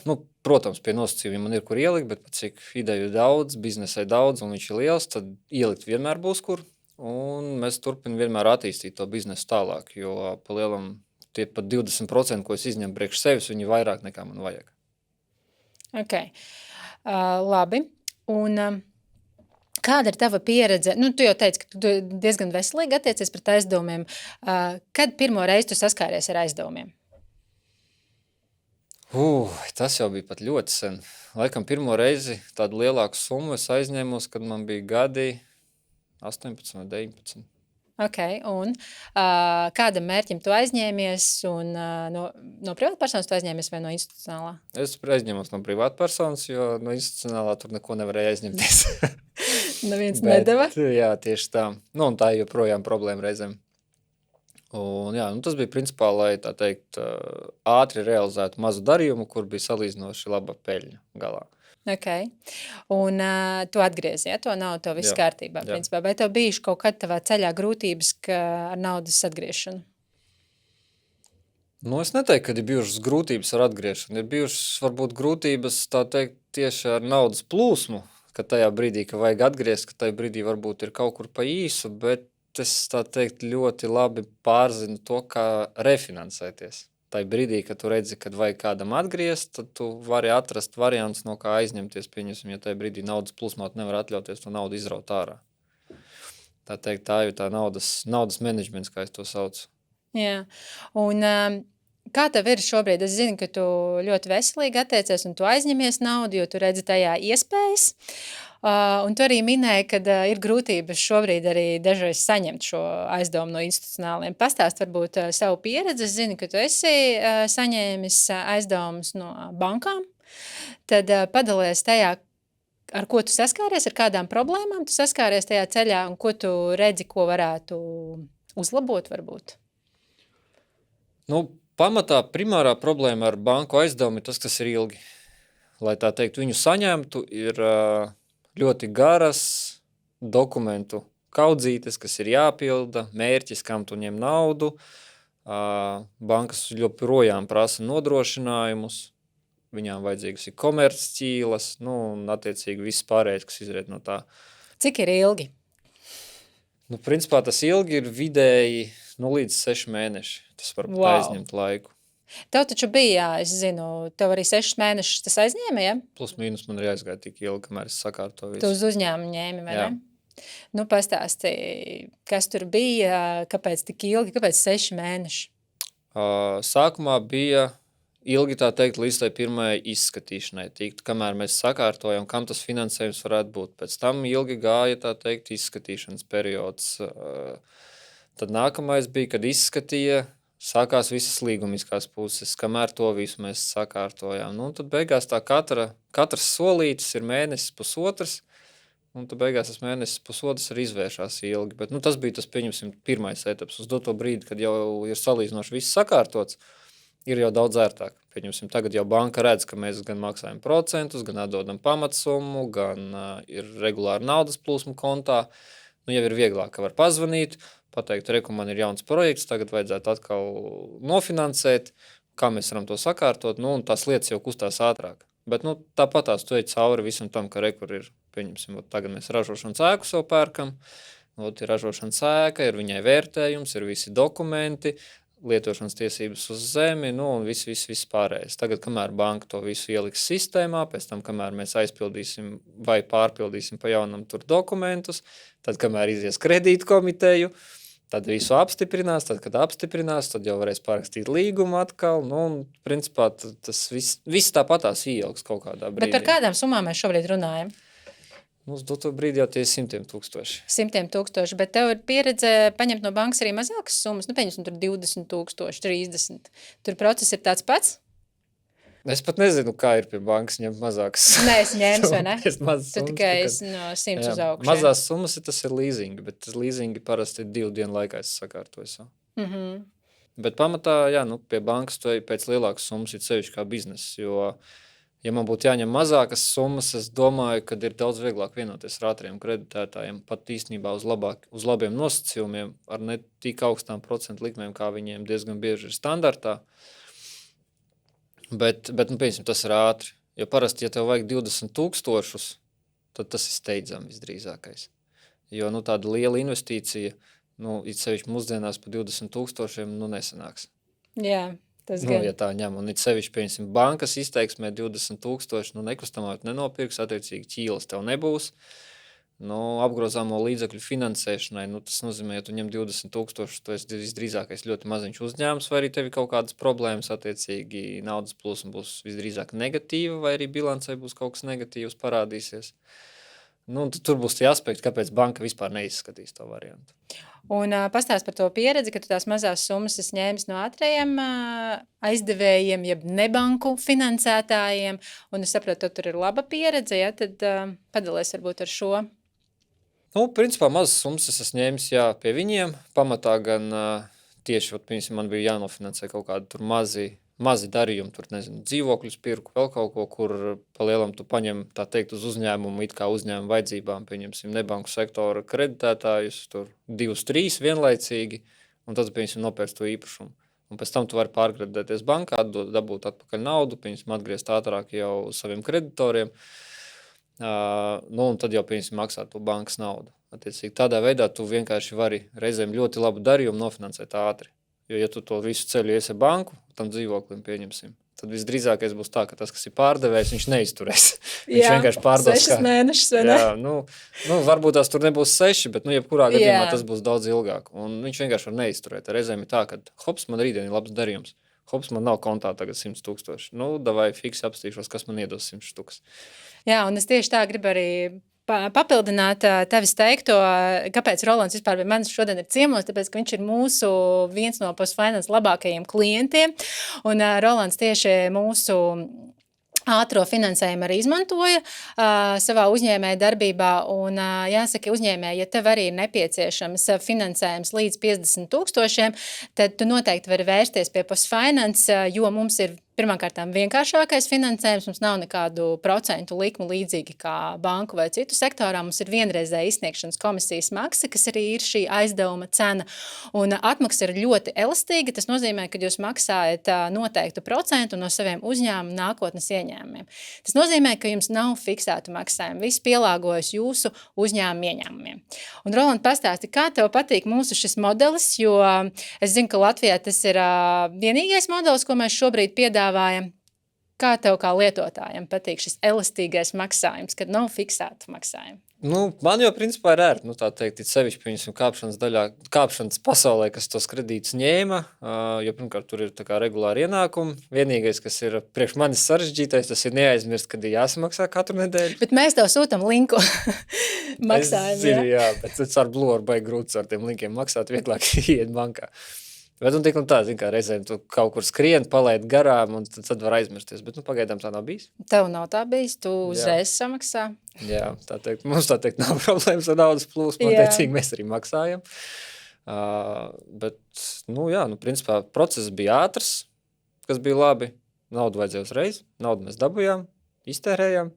protams, pie nosacījumiem man ir kur ielikt, bet pat cik ideju daudz, biznesai daudz un viņš ir liels, tad ielikt vienmēr būs kur, un mēs turpinām vienmēr attīstīt to biznesu tālāk, jo pa lielam tie pat 20%, ko es izņemu priekš sevis, viņi vairāk nekā man vajag. Ok, labi. Un kāda ir tava pieredze? Tu jau teici, ka tu diezgan veselīgi attiecies pret aizdomiem. Kad pirmo reizi tu saskāries ar aizdomiem? Tas jau bija pat ļoti sen. Laikam pirmo reizi tādu lielāku summu es aizņēmos, kad man bija gadi 18 vai 19. Ok, un kādam mērķim tu aizņēmies un no privātpersonas tu aizņēmies vai no institucionālā? Es aizņēmos no privātpersonas, jo no institucionālā tur neko nevarēja aizņemties. Neviens nedeva? Jā, tieši tā. Un tā ir joprojām problēma reizēm. Un jā, tas bija principā, lai tā teikt, ātri realizētu mazu darījumu, kur bija salīdzinoši laba peļņa galā. Ok, un tu atgriezi, ja, to naudu, to viss kārtībā, principā. Vai tev bijuši kaut kad tavā ceļā grūtības ar naudas atgriešanu? Es neteiktu, ka ir bijušas grūtības ar atgriešanu. Ir bijušas varbūt grūtības, tā teikt, tieši ar naudas plūsmu, ka tajā brīdī, ka vajag atgriezt, ka tajā brīdī varbūt ir kaut kur pa īsu, bet es, tā teikt, ļoti labi pārzinu to, kā refinansēties. Tai brīdī, kad tu redzi, kad vajag kādam atgriezt, tad tu vari atrast variants, no kā aizņemties, pieņemsim, ja tajā brīdī naudas plūsmā nevar atļauties to naudu izraut ārā. Tā teikt, tā ir tā naudas menedžments, kā es to saucu. Jā, un kā tev ir šobrīd? Es zinu, ka tu ļoti veselīgi attiecies un tu aizņemies naudu, jo tu redzi tajā iespējas. Un tu arī minēji, ka ir grūtības šobrīd arī dažreiz saņemt šo aizdomu no institucionāliem. Pastāst varbūt savu pieredzi. Es zinu, ka tu esi saņēmis aizdomus no bankām. Tad padalies tajā, ar ko tu saskāries, ar kādām problēmām tu saskāries tajā ceļā un ko tu redzi, ko varētu uzlabot varbūt? Pamatā primārā problēma ar banku aizdevumu ir tas, kas ir ilgi. Lai tā teikt, viņu saņemtu, ir ļoti garas dokumentu kaudzītes, kas ir jāpilda, mērķis, kam tu ņem naudu. Bankas joprojām prasa nodrošinājumus, viņām vajadzīgas ir komercķīlas, un attiecīgi viss pārējais, kas izriet no tā. Cik ir ilgi? Principā tas ilgi ir vidēji līdz 6 mēneši. Tas var aizņemt laiku. Tev taču bija, es zinu, tev arī 6 mēnešus tas aizņēma, ja? Plus mīnus man arī aizgāja tik ilgi, kamēr es sakārtoju visu. Tu uz uzņēmumu ņēmi, vai Jā. ne? Pastāsti, kas tur bija, kāpēc tik ilgi, kāpēc 6 mēneši? Sākumā bija ilgi, tā teikt, līdz tai pirmajai izskatīšanai tikt, kamēr mēs sakārtojam, kam tas finansējums varētu būt. Pēc tam ilgi gāja, tā teikt, izskatīšanas periods. Tad nākamais bija, kad izskatīja, sākās visas līgumiskās puses, kamēr to visu mēs sakārtojām. Tad beigās tā katrs solītis ir mēnesis pusotrs, un tad beigās tas mēnesis pusotrs arī izvēršās ilgi. Bet tas bija tas, pieņemsim, pirmais etaps. Uz doto brīdi, kad jau ir salīdzinoši viss sakārtots, ir jau daudz ērtāk. Pieņemsim, tagad jau banka redz, ka mēs gan maksājam procentus, gan atdodam pamatsummu, gan ir regulāri naudas plūsma kontā. Jau ir vieglāk, ka var pazvanīt, pateikt, reku, man ir jauns projekts, tagad vajadzētu atkal nofinansēt, kā mēs varam to sakārtot, un tās lietas jau kustās ātrāk. Bet tāpatās tu ej cauri visam tam, ka rekur ir, pieņemsim, tagad mēs ražošanas ēku sev pērkam, ir ražošanas ēka, ir viņai vērtējums, ir visi dokumenti, lietošanas tiesības uz zemi, un viss pārējais. Tagad, kamēr banka to visu ieliks sistēmā, pēc tam, kamēr mēs aizpildīsim vai pārpildīsim pa jaunam tur dokumentus, tad, kamēr izies kredītkomiteju, tad visu apstiprinās, tad, kad apstiprinās, tad jau varēs parakstīt līgumu atkal, un principā tas viss tāpatās ieilgs kaut kādā brīdī. Bet par kādām summām mēs šobrīd runājam? Uz doto brīdi jau tie 100,000. 100,000, bet tev ir pieredze paņemt no bankas arī mazākas summas, pieņemsim tur 20,000, 30. Tur process ir tāds pats? Es pat nezinu, kā ir pie bankas ņemt mazākas. Nē, es ņēmu, vai ne? Tu tikai no 100 uz augšu. Mazās summas tas ir leasingi, bet leasingi parasti ir 2 dienu laikā es sakārtoju. Bet pamatā, pie bankas tu ej pēc lielākas summas ir sevišķi kā bizness, jo ja man būtu jāņem mazākas summas, es domāju, ka ir daudz vieglāk vienoties ar ātriem kreditētājiem, pat īstenībā uz labiem nosacījumiem, ar ne tik augstām procentu likmēm, kā viņiem diezgan bieži ir standartā. Bet piemēram, tas ir ātri. Jo parasti, ja tev vajag 20,000, tad tas ir steidzami visdrīzākais. Jo tāda liela investīcija, it sevišķi mūsdienās pa 20,000, nesanāks. Jā. Ja tā ņem, un it sevišķi, piemēram, bankas izteiksmē 20,000, nekustamā nenopirks, attiecīgi ķīles tev nebūs. Apgrozāmo līdzekļu finansēšanai, tas nozīmē, ja tu ņem 20,000, tu esi visdrīzākais ļoti maziņš uzņēmums, vai arī tev ir kaut kādas problēmas, attiecīgi naudas plūsma būs visdrīzāk negatīva, vai arī bilancē būs kaut kas negatīvs parādīsies. Tur būs tie aspekti, kāpēc banka vispār neizskatīs to variantu. Un pastāst par to pieredzi, ka tu tās mazās summas esi ņēmis no ātrējiem aizdevējiem, jeb nebanku finansētājiem, un es saprotu, ka tur ir laba pieredze, tad padalies varbūt ar šo. Principā mazas summas es esmu ņēmis pie viņiem, pamatā gan tieši, piemēram, man bija jānofinansē kaut kādi tur mazi darījumi, tur, dzīvokļus pirku, vēl kaut ko, kur pa lielam tu paņem, tā teikt, uz uzņēmumu, it kā uzņēmumu vajadzībām, pieņemsim, nebanku sektora kreditētājus, tur 2-3 vienlaicīgi, un tad, piemēram, nopērst to īpašumu. Un pēc tam tu vari pārkreditēties bankā, dabūt atpakaļ naudu, piemēram, atgriezt ātrāk jau saviem kreditoriem, un tad jau, piemēram, maksāt to bankas naudu. Attiecīgi, tādā veidā tu vienkārši vari reizēm ļoti labu darījumu nofinansēt ātri. Jo, ja tu to visu ceļu iesi banku, tam dzīvoklim pieņemsim, tad visdrīzākais būs tā, ka tas, kas ir pārdevējs, viņš neizturēs. Viņš vienkārši pārdos. 6 mēnešus, vai ne? Jā, varbūt tās tur nebūs 6, bet, jebkurā gadījumā tas būs daudz ilgāk. Un viņš vienkārši var neizturēt. Reizēm ir tā, ka hops, man rītdien ir labs darījums. Hops, man nav kontā tagad 100,000. Davai fiksi apstīšos, kas man iedos 100 štukas. Jā, un es tieši tā gribu arī papildināt tevis teikto, kāpēc Rolands vispār pie manis šodien ir ciemos, tāpēc, ka viņš ir mūsu viens no PostFinance labākajiem klientiem, un Rolands tieši mūsu ātro finansējumu arī izmantoja savā uzņēmēja darbībā, un jāsaka, uzņēmēji, ja tev arī ir nepieciešams finansējums līdz 50,000, tad tu noteikti vari vērsties pie PostFinance, jo mums ir pirmkārtām vienkāršākais finansējums, mums nav nekādu procentu likmu līdzīgi kā banku vai citu sektorā, mums ir vienreizēja izsniegšanas komisijas maksa, kas arī ir šī aizdevuma cena, un atmaksa ir ļoti elastīga, tas nozīmē, ka jūs maksājat noteiktu procentu no saviem uzņēmuma nākotnes ieņēmumiem. Tas nozīmē, ka jums nav fiksētu maksājumu, viss pielāgojas jūsu uzņēmuma ieņēmumiem. Un Roland, pastāsti, kā tev patīk mūsu šis modelis, jo es zinu, ka Latvijā tas ir vienīgais modelis, ko mēs šobrīd piedāvājam. Kā tev kā lietotājiem patīk šis elastīgais maksājums, kad nav fiksētu maksājumu? Man jau principā ir ērti, tā teikt, sevišķi, piemēram, kāpšanas pasaulē, kas tos kredītus ņēma, jo pirmkārt tur ir tā kā regulāri ienākumi. Vienīgais, kas ir priekš manis sarežģītais, tas ir neaizmirst, kad ir jāsamaksā katru nedēļu. Bet mēs tev sūtam linku maksājumu. Jā, bet ar Blue baigi grūts ar tiem linkiem maksāt, vieglāk iet bankā. Bet tik un tā, kā reizēm tu kaut kur skrien, palaid garām, un tad var aizmirsties. Bet pagaidām tā nav bijis. Tev nav tā bijis, tu uzreiz samaksā. Jā, mums tā teikt nav problēmas ar naudas plūsmu, attiecīgi mēs arī maksājam. Bet, principā process bija ātrs, kas bija labi. Naudu vajadzēja uzreiz, naudu mēs dabujām, iztērējām.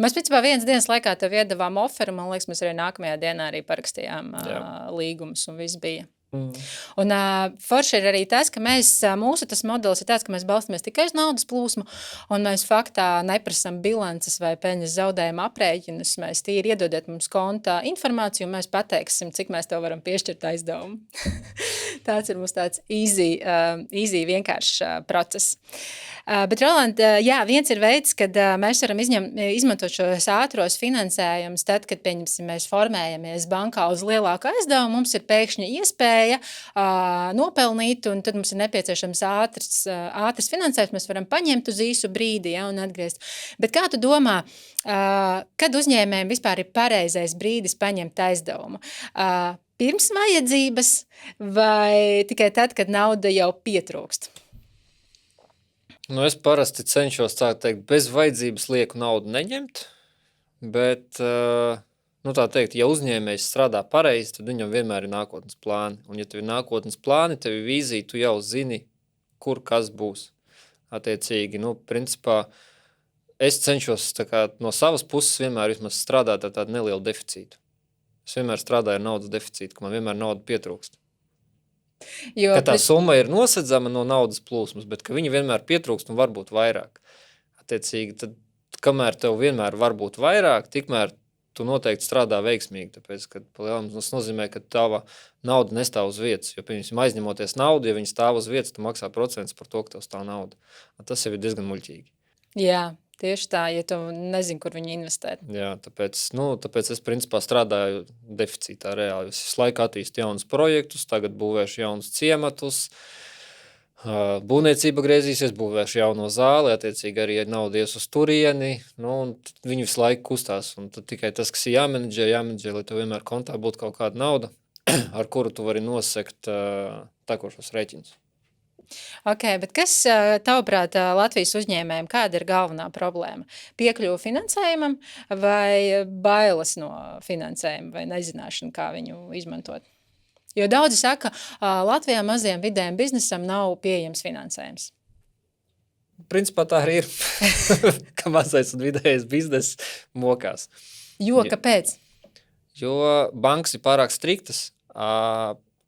Mēs, principā, vienas dienas laikā tev iedavām oferu, man liekas, mēs arī nākamajā dienā arī parakstījām līgumus, un viss bija. Un forši ir arī tas, ka mūsu tas modelis ir tāds, ka mēs balstamies tikai uz naudas plūsmu, un mēs faktā neprasam bilances vai peļņas zaudējuma aprēķinus. Mēs tīri iedodiet mums konta informāciju, un mēs pateiksim, cik mēs tev varam piešķirt aizdevumu. Tāds ir mums tāds easy vienkāršs process. Bet, Roland, jā, viens ir veids, kad mēs varam izmantot šos ātros finansējumus, tad, kad, pieņemsim, mēs formējamies bankā uz lielāku aizdevumu, mums ir pēkšņi iespēja nopelnīt, un tad mums ir nepieciešams ātrs finansējums, mēs varam paņemt uz īsu brīdi, ja, un atgriezt. Bet kā tu domā, kad uzņēmējiem vispār ir pareizais brīdis paņemt aizdevumu? Pirms vajadzības vai tikai tad, kad nauda jau pietrūkst? Es parasti cenšos tā teikt, bez vajadzības lieku naudu neņemt, bet, tā teikt, ja uzņēmējs strādā pareizi, tad viņam vienmēr ir nākotnes plāni. Un ja tev ir nākotnes plāni, tev ir vīzija, tu jau zini, kur kas būs. Attiecīgi, principā, es cenšos no savas puses vienmēr vismaz strādāt ar tādu nelielu deficītu. Es vienmēr strādāju ar naudas deficītu, ka man vienmēr nauda pietrūkst. Ka tā summa ir nosedzama no naudas plūsmas, bet ka viņa vienmēr pietrūkst un varbūt vairāk. Attiecīgi, tad, kamēr tev vienmēr var būt vairāk, tikmēr tu noteikti strādā veiksmīgi, tāpēc, ka tas nozīmē, ka tava nauda nestāv uz vietas, jo, piemēram, aizņemoties naudu, ja viņa stāv uz vietas, tu maksā procents par to, ka tev stāv nauda. Tas jau ir diezgan muļķīgi. Jā. Tieši tā, ja tu nezini, kur viņi investēt. Jā, tāpēc es principā strādāju deficītā reāli. Es visu laiku attīstu jaunus projektus, tagad būvēšu jaunus ciematus, būvniecība griezīsies, būvēšu jauno zāli, attiecīgi arī nauda ies uz turieni, un viņi visu laiku kustās. Un tad tikai tas, kas ir jāmenedžē, lai tev vienmēr kontā būtu kaut kāda nauda, ar kuru tu vari nosekt tekošos rēķinus. Ok, bet kas, tavuprāt, Latvijas uzņēmējiem, kāda ir galvenā problēma? Piekļuva finansējumam vai bailes no finansējuma vai nezināšana, kā viņu izmantot? Jo daudzi saka, Latvijā maziem vidējiem biznesam nav pieejams finansējums. Principā tā arī ir, ka mazais un vidējais biznes mokās. Jo, kāpēc? Jo bankas ir pārāk striktas.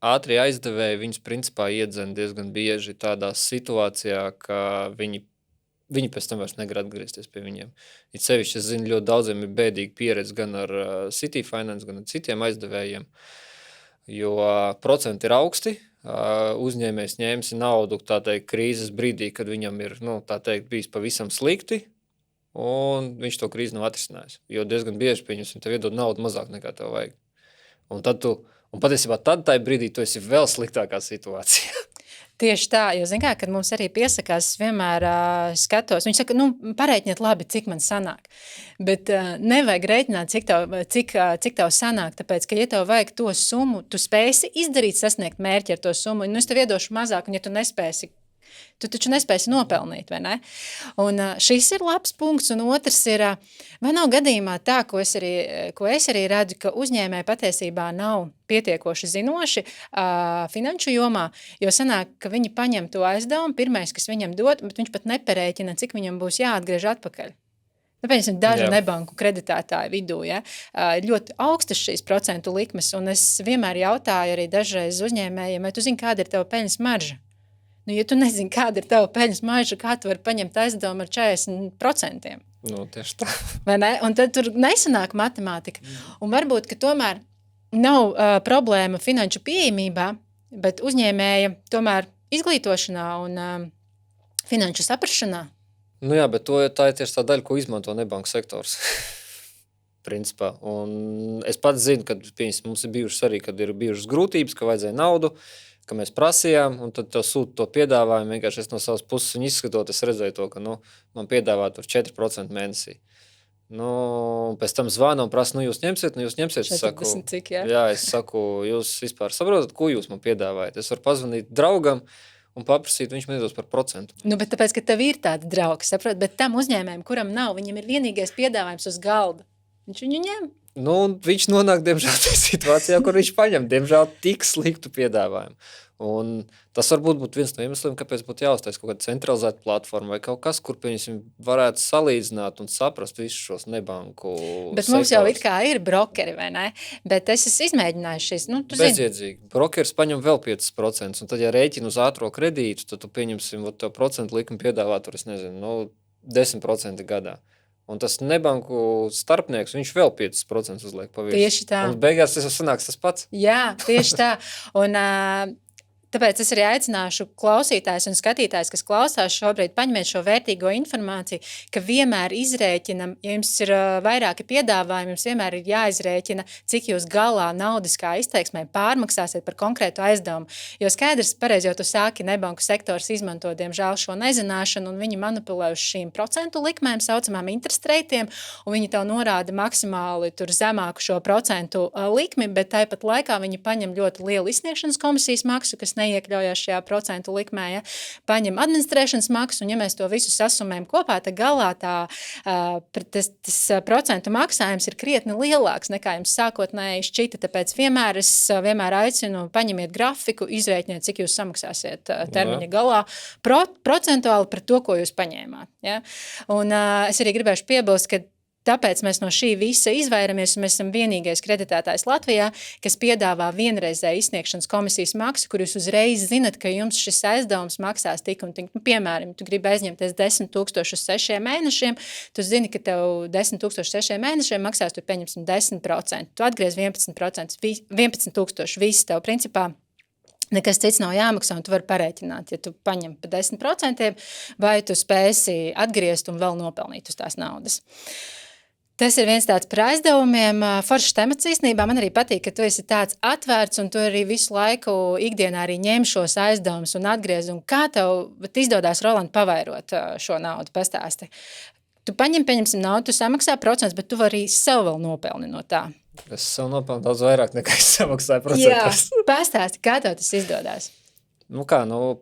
Ātrie aizdevēji viņus principā iedzen diezgan bieži tādā situācijā, ka viņi pēc tam vairs negrib atgriezties pie viņiem. It sevišķi, es zinu, ļoti daudziem ir bēdīga pieredze gan ar City Finance, gan ar citiem aizdevējiem, jo procenti ir augsti, uzņēmējs ņēmis naudu, tā teikt, krīzes brīdī, kad viņam ir, bijis pavisam slikti, un viņš to krīzi nav atrisinājis, jo diezgan bieži pieņemsim, tev iedod naudu mazāk nekā tev vajag. Un patiesībā tad tajā brīdī tu esi vēl sliktākā situācijā. Tieši tā, jo, zin kā, kad mums arī piesakās, es vienmēr skatos, viņi saka, pareiķiniet labi, cik man sanāk, bet nevajag reiķināt, cik tev sanāk, tāpēc, ka, ja tev vajag to summu, tu spēsi izdarīt, sasniegt mērķi ar to summu, un es tev iedošu mazāk, un ja tu nespēsi, tu taču nespēsi nopelnīt, vai ne? Un šis ir labs punkts, un otrs ir, vai nav gadījumā tā, ko es arī redzu, ka uzņēmēji patiesībā nav pietiekoši zinoši finanšu jomā, jo sanāk, ka viņi paņem to aizdevumu, pirmais, kas viņam dod, bet viņš pat neparēķina, cik viņam būs jāatgriež atpakaļ. Pieņemsim, dažu nebanku kreditētāju vidū, ja, ļoti augstas šīs procentu likmes, un es vienmēr jautāju arī dažreiz uzņēmējiem, vai tu zini, kāda ir tava peļņas marža? Ja tu nezini, kāda ir tava peļņas marža, kā tu vari paņemt aizdevumu ar 40%? Tieši tā. Vai ne? Un tad tur nesanāk matemātika. Un varbūt, ka tomēr nav problēma finanšu pieejamībā, bet uzņēmēja tomēr izglītošanā un finanšu saprašanā. Jā, bet tā ir tieši tā daļa, ko izmanto nebanku sektors. Principā. Un es pats zinu, ka mums ir bijušas arī, kad ir bijušas grūtības, ka vajadzēja naudu, ka mēs prasījām, un tad tev sūta to piedāvājumu, vienkārši es no savas puses viņu izskatot, es redzēju to, ka man piedāvā tur 4% mēnesī. Pēc tam zvana un prasa, jūs ņemsiet? Es saku, cik, jā? Jā, es saku, jūs vispār saprotat, ko jūs man piedāvājat? Es varu pazvanīt draugam un paprasīt, viņš man iedos par procentu. Bet tāpēc, ka tev ir tādi draugi, saprot, bet tam uzņēmējiem, kuram nav, viņam ir vienīgais piedāvājums uz galda. Viņš viņu ņem. Viņš nonāk, diemžēl, tajā situācijā, kur viņš paņem, diemžēl, tik sliktu piedāvājumu. Un tas varbūt būtu viens no iemesliem, kāpēc būtu jāuztais kaut kāda centralizēta platforma vai kaut kas, kur varētu salīdzināt un saprast visus šos nebanku Bet sektors. Mums jau it kā ir brokeri, vai ne? Bet es esmu izmēģinājis šīs, Bezjēdzīgi. Brokeris paņem vēl 5%, un tad, ja rēķina uz ātro kredītu, tad tu pieņemsim, tev procentu likumu piedāvā tur, 10% gadā. Un tas nebanku starpnieks, viņš vēl 5% uzliek pa virsmu. Tieši tā. Un beigās tas sanāks tas pats. Jā, tieši tā. Un Tāpēc es arī aicināšu klausītājus un skatītājus, kas klausās šobrīd, paņemiet šo vērtīgo informāciju, ka vienmēr izrēķinam, ja jums ir vairāki piedāvājumi, jums vienmēr ir jāizrēķina, cik jūs galā naudiskā izteiksmē pārmaksāsiet par konkrētu aizdevumu. Jo skaidrs, pareizi jau tu sāki, nebanku sektors izmanto, diemžēl, šo nezināšanu, un viņi manipulē uz šīm procentu likmēm, saucamām interest reitiem, un viņi tev norāda maksimāli tur zemāku šo procentu likmi, bet tāpat laikā viņi paņem ļoti lielu izsniegšanas komisijas maksu, kas neiekļaujās šajā procentu likmē, ja, paņem administrēšanas maksu, un ja mēs to visu sasumējam kopā, tad galā tas procentu maksājums ir krietni lielāks, nekā jums sākotnēji šķita, tāpēc es vienmēr aicinu paņemiet grafiku, izrēķiniet, cik jūs samaksāsiet termiņa galā, procentuāli par to, ko jūs paņēmāt. Ja. Un es arī gribēšu piebilst, ka tāpēc mēs no šī visa izvairamies, un mēs esam vienīgais kreditētājs Latvijā, kas piedāvā vienreizēju izsniegšanas komisijas maksu, kur jūs uzreiz zinat, ka jums šis aizdevums maksās tik un tik. Piemēram, tu gribi aizņemties 10 000 uz 6 mēnešiem, tu zini, ka tev 10 000 uz 6 mēnešiem maksās, tu pieņemsim 10%. Tu atgriez 11%, 11 000, viss tev principā. Nekas cits nav jāmaksā, un tu vari parēķināt, ja tu paņem pa 10%, vai tu spēsi atgriezt un vēl nopelnīt uz tās naudas. Tas ir viens tāds par aizdevumiem. Foršs temats īstenībā man arī patīk, ka tu esi tāds atvērts un tu arī visu laiku ikdienā arī ņem šos aizdevumus un atgriez. Un kā tev izdodās, Roland, pavairot šo naudu? Pastāsti. Tu pieņemsim naudu, tu samaksā procents, bet tu vari sev vēl nopelni no tā. Es sev nopelnu daudz vairāk nekā es samaksāju procentos. Jā, pastāsti, kā tev tas izdodās? Pa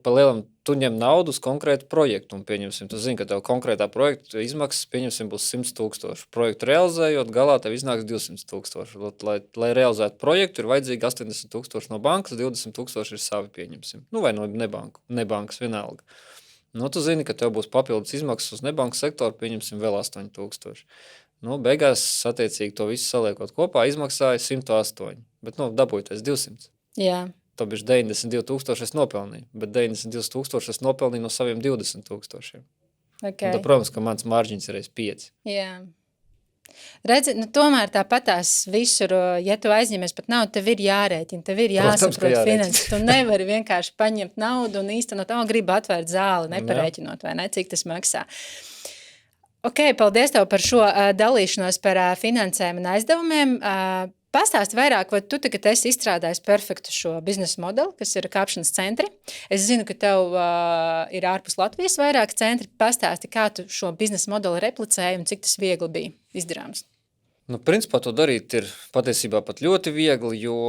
lielam tu ņem naudu uz konkrētu projektu un pieņemsim. Tu zini, ka tev konkrētā projekta izmaksas, pieņemsim, būs 100 000. Projektu realizējot, galā tev iznāks 200 000. Lai realizētu projektu, ir vajadzīgi 80 000 no bankas, 20 000 ir savi, pieņemsim. Vai no nebankas vienalga. Tu zini, ka tev būs papildus izmaksas uz nebankas sektoru, pieņemsim vēl 8 000. Beigās, attiecīgi, to visu saliekot kopā, izmaksāja 108, bet dabūjoties 200. Jā. Tā bija 92 000 es nopelnīju, bet 92 000 es nopelnīju no saviem 20 000. Okay. Tad, protams, ka mans marģins ir 5. Jā. Redzi, tomēr tāpatās visur, ja tu aizņemies pat naudu, tev ir jārēķina, tev ir jāsaprot finanses. Tu nevari vienkārši paņemt naudu un īstenot, gribu atvērt zāli, neparēķinot, vai ne, cik tas maksā. Ok, paldies tev par šo dalīšanos par finansēm un aizdevumiem. Pastāsti vairāk, vai tu tagad esi izstrādājis perfektu šo biznesa modeli, kas ir kāpšanas centri. Es zinu, ka tev ir ārpus Latvijas vairāk centri. Pastāsti, kā tu šo biznesa modeli replicēji un cik tas viegli bija izdarāms. Principā to darīt ir patiesībā pat ļoti viegli, jo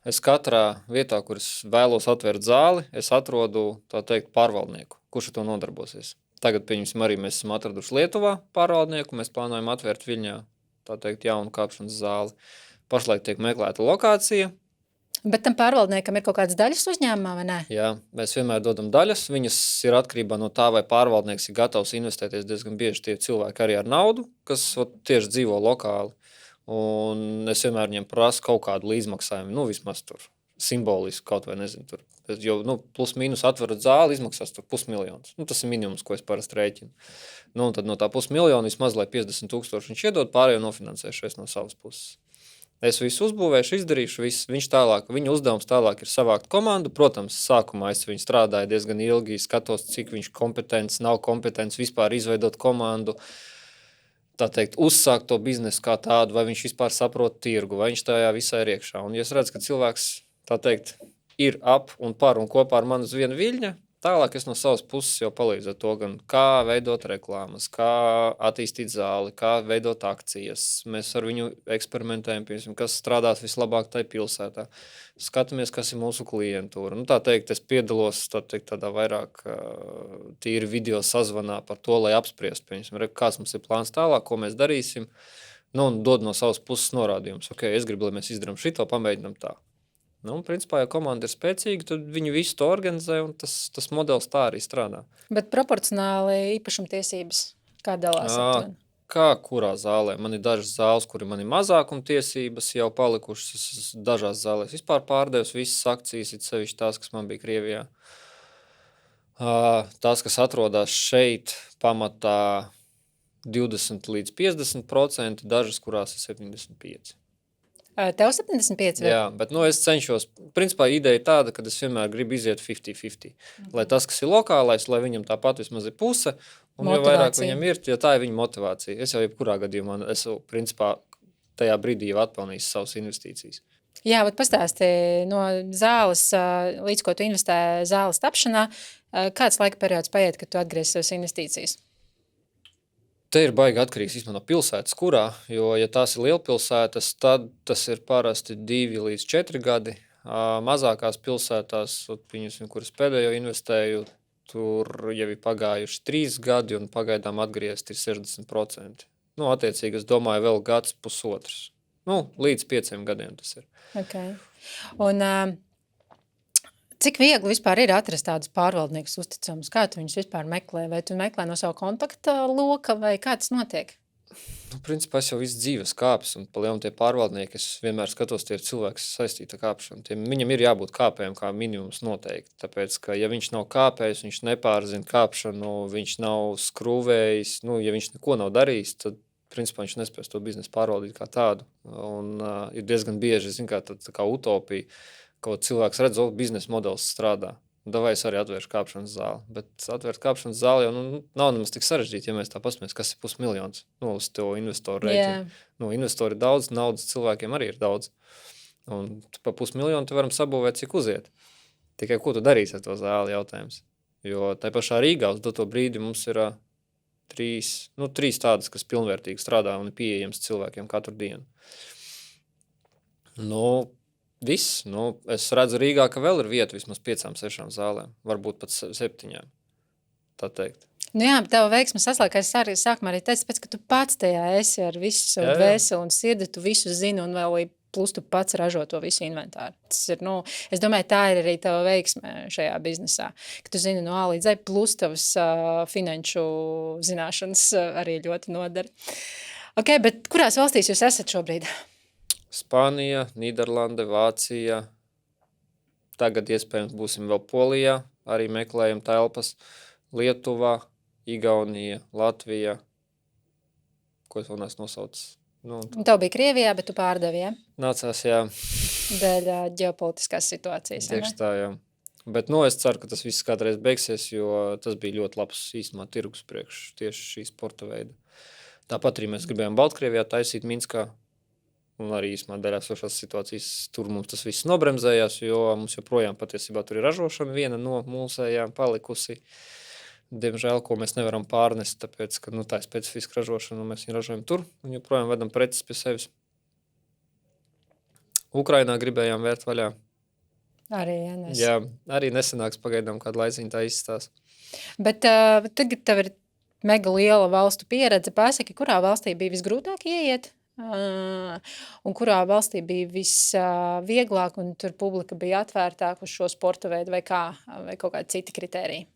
es katrā vietā, kur es vēlos atvērt zāli, es atrodu, tā teikt, pārvaldnieku, kurš ar to nodarbosies. Tagad, pieņemsim, arī mēs esam atraduši Lietuvā pārvaldnieku, mēs plānojam atvērt Viļņā, tā teikt, jaunu kāpšanas zāli. Pašlaik tiek meklēta lokācija. Bet tam pārvaldniekam ir kaut kādas daļas uzņēmumā, vai ne? Jā, mēs vienmēr dodam daļas. Viņas ir atkarībā no tā, vai pārvaldnieks ir gatavs investēties. Diezgan bieži tie cilvēki arī ar naudu, kas tieši dzīvo lokāli. Un es vienmēr viņiem prasu kaut kādu līdzmaksājumu, vismaz tur simbolisku kaut vai nezinu tur. Jo, plus mīnus atverat zāli, izmaksās tur 500 000. Tas ir minimums, ko es parasti rēķinu. Un tad no tā 500 000 vismaz, lai 50 000 viņš iedod, pārējo nofinansēšu no savas puses. Es visu uzbūvēšu, izdarīšu, viņa uzdevums tālāk ir savākt komandu. Protams, sākumā es viņu strādāju diezgan ilgi, skatos, cik viņš kompetents, nav kompetents, vispār izveidot komandu, tā teikt, uzsākt to biznesu kā tādu, vai viņš vispār saprot tirgu, vai viņš tajā visā ir iekšā. Un ja es redzu, ka cilvēks, tā teikt, ir ap un par un kopā ar mani uz vienu viļņa, tālāk es no savas puses jau palīdzu ar to, gan kā veidot reklāmas, kā attīstīt zāli, kā veidot akcijas. Mēs ar viņu eksperimentējam, piemēram, kas strādās vislabāk tajā pilsētā. Skatāmies, kas ir mūsu klientūra. Tā teikt, es piedalos tādā vairāk tīri video sazvanā par to, lai apspriest, piemēram, kāds mums ir plāns tālāk, ko mēs darīsim, un dod no savas puses norādījumus. Ok, es gribu, lai mēs izdarām šito, pamēģinām tā. Principā, ja komanda ir spēcīga, tad viņi visu to organizē, un tas modelis tā arī strādā. Bet proporcionāli īpašumtiesības kā dalās? Kā kurā zālē? Man ir dažas zāles, kuri man ir mazākumtiesības jau palikušas. Dažās zālēs vispār pārdevis visas akcijas, it sevišķi tās, kas man bija Krievijā. Tās, kas atrodas šeit, pamatā 20 līdz 50%, dažas, kurās ir 75%. Tev 75 vai? Jā, bet es cenšos. Principā ideja ir tāda, ka es vienmēr gribu iziet 50-50. Lai tas, kas ir lokālais, lai viņam tāpat vismaz ir puse, un jo vairāk Motivācija. viņam ir, jo tā ir viņa motivācija. Es jau jebkurā gadījumā esmu, principā, tajā brīdī jau atpelnījis savas investīcijas. Jā, bet pastāsti no zāles, līdz ko tu investēji zāles tapšanā, kāds laika periods paiet, kad tu atgriezīsi savas investīcijas? Te ir baigi atkarīgs īstenībā no pilsētas, kurā, jo, ja tās ir lielpilsētas, tad tas ir parasti 2 līdz 4 gadi. Mazākās pilsētās, kuras pēdējo investēju, tur jau ir pagājuši 3 gadi un pagaidām atgriezt ir 60%. Attiecīgi, es domāju, vēl gads pusotrs. Līdz 5 gadiem tas ir. Okay. Un cik viegli vispār ir atrast tādus pārvaldniekus uzticamus? Kā tu viņus vispār meklē? Vai tu meklē no savu kontakta loka vai kā tas notiek? Principā es jau visu dzīves kāpes un pa lielu tie pārvaldnieki, es vienmēr skatos, tie ir cilvēks saistīta kāpšana. Viņam ir jābūt kāpējiem kā minimums noteikti, tāpēc, ka ja viņš nav kāpējis, viņš nepārzina kāpšanu, viņš nav skrūvējis, ja viņš neko nav darījis, tad principā viņš nespēs to biznesu pārvaldīt kā tādu. Un ir diezgan bieži, tā kā utopija, ko cilvēks redz, biznesa modelis strādā. Davai es arī atvēršu kāpšanas zāli. Bet atvērt kāpšanas zāli jau nav nemaz tik sarežģīti, ja mēs tā pasmies, kas ir 500 000 uz to investoru rēķinu. Investori ir daudz, naudas cilvēkiem arī ir daudz. Un pa 500 000 tu varam sabūvēt, cik uziet. Tikai ko tu darīsi ar to zāli jautājums. Jo tai pašā Rīgā uz doto brīdi mums ir 3 tādas, kas pilnvērtīgi strādā un ir pieejams cilvēkiem katru dienu. Viss. Es redzu Rīgā, ka vēl ir vieta vismaz 5-6 zālēm. Varbūt pat 7. Tā teikt. Jā, bet tava veiksme saslēgās arī sākumā arī teici, pēc, ka tu pats tajā esi ar visu savu dvēseli un sirdi, tu visu zini un vēl plus tu pats ražo to visu inventāru. Tas ir, es domāju, tā ir arī tava veiksme šajā biznesā, ka tu zini no A līdz Z, plus tavas finanšu zināšanas arī ļoti nodara. Ok, bet kurās valstīs jūs esat šobrīd? Spānija, Nīderlande, Vācija. Tagad iespējams būsim vēl Polijā, arī meklējam telpas. Lietuvā, Igaunija, Latvija. Ko es vēl neesmu nosaucis? Tev bija Krievijā, bet tu pārdevi, ja? Nācās, jā. Dēļ ģeopolitiskās situācijas. Tieši tā, jā. Bet es ceru, ka tas viss kādreiz beigsies, jo tas bija ļoti labs īstenībā tirgus priekš tieši šī sporta veida. Tāpat arī mēs gribējām Baltkrievijā taisīt Minskā. Un arī īstenībā daļā sošās situācijas tur mums tas viss nobremzējās, jo mums joprojām patiesībā tur ir ražošana viena no mūsējām palikusi. Diemžēl, ko mēs nevaram pārnest, tāpēc, ka tā ir specifiska ražošana, un mēs viņu ražojam tur, un joprojām vedam preces pie sevis. Ukrainā gribējām vērt vaļā. Arī, Jā, arī nesenāks pagaidām kādu laiciņu tā izstās. Bet tagad tev ir mega liela valstu pieredze. Pasaki, kurā valstī bija visgrūtāk ieiet? Un kurā valstī bija visvieglāk un tur publika bija atvērtāk uz šo sporta veidu vai kaut kādi citi kritēriji?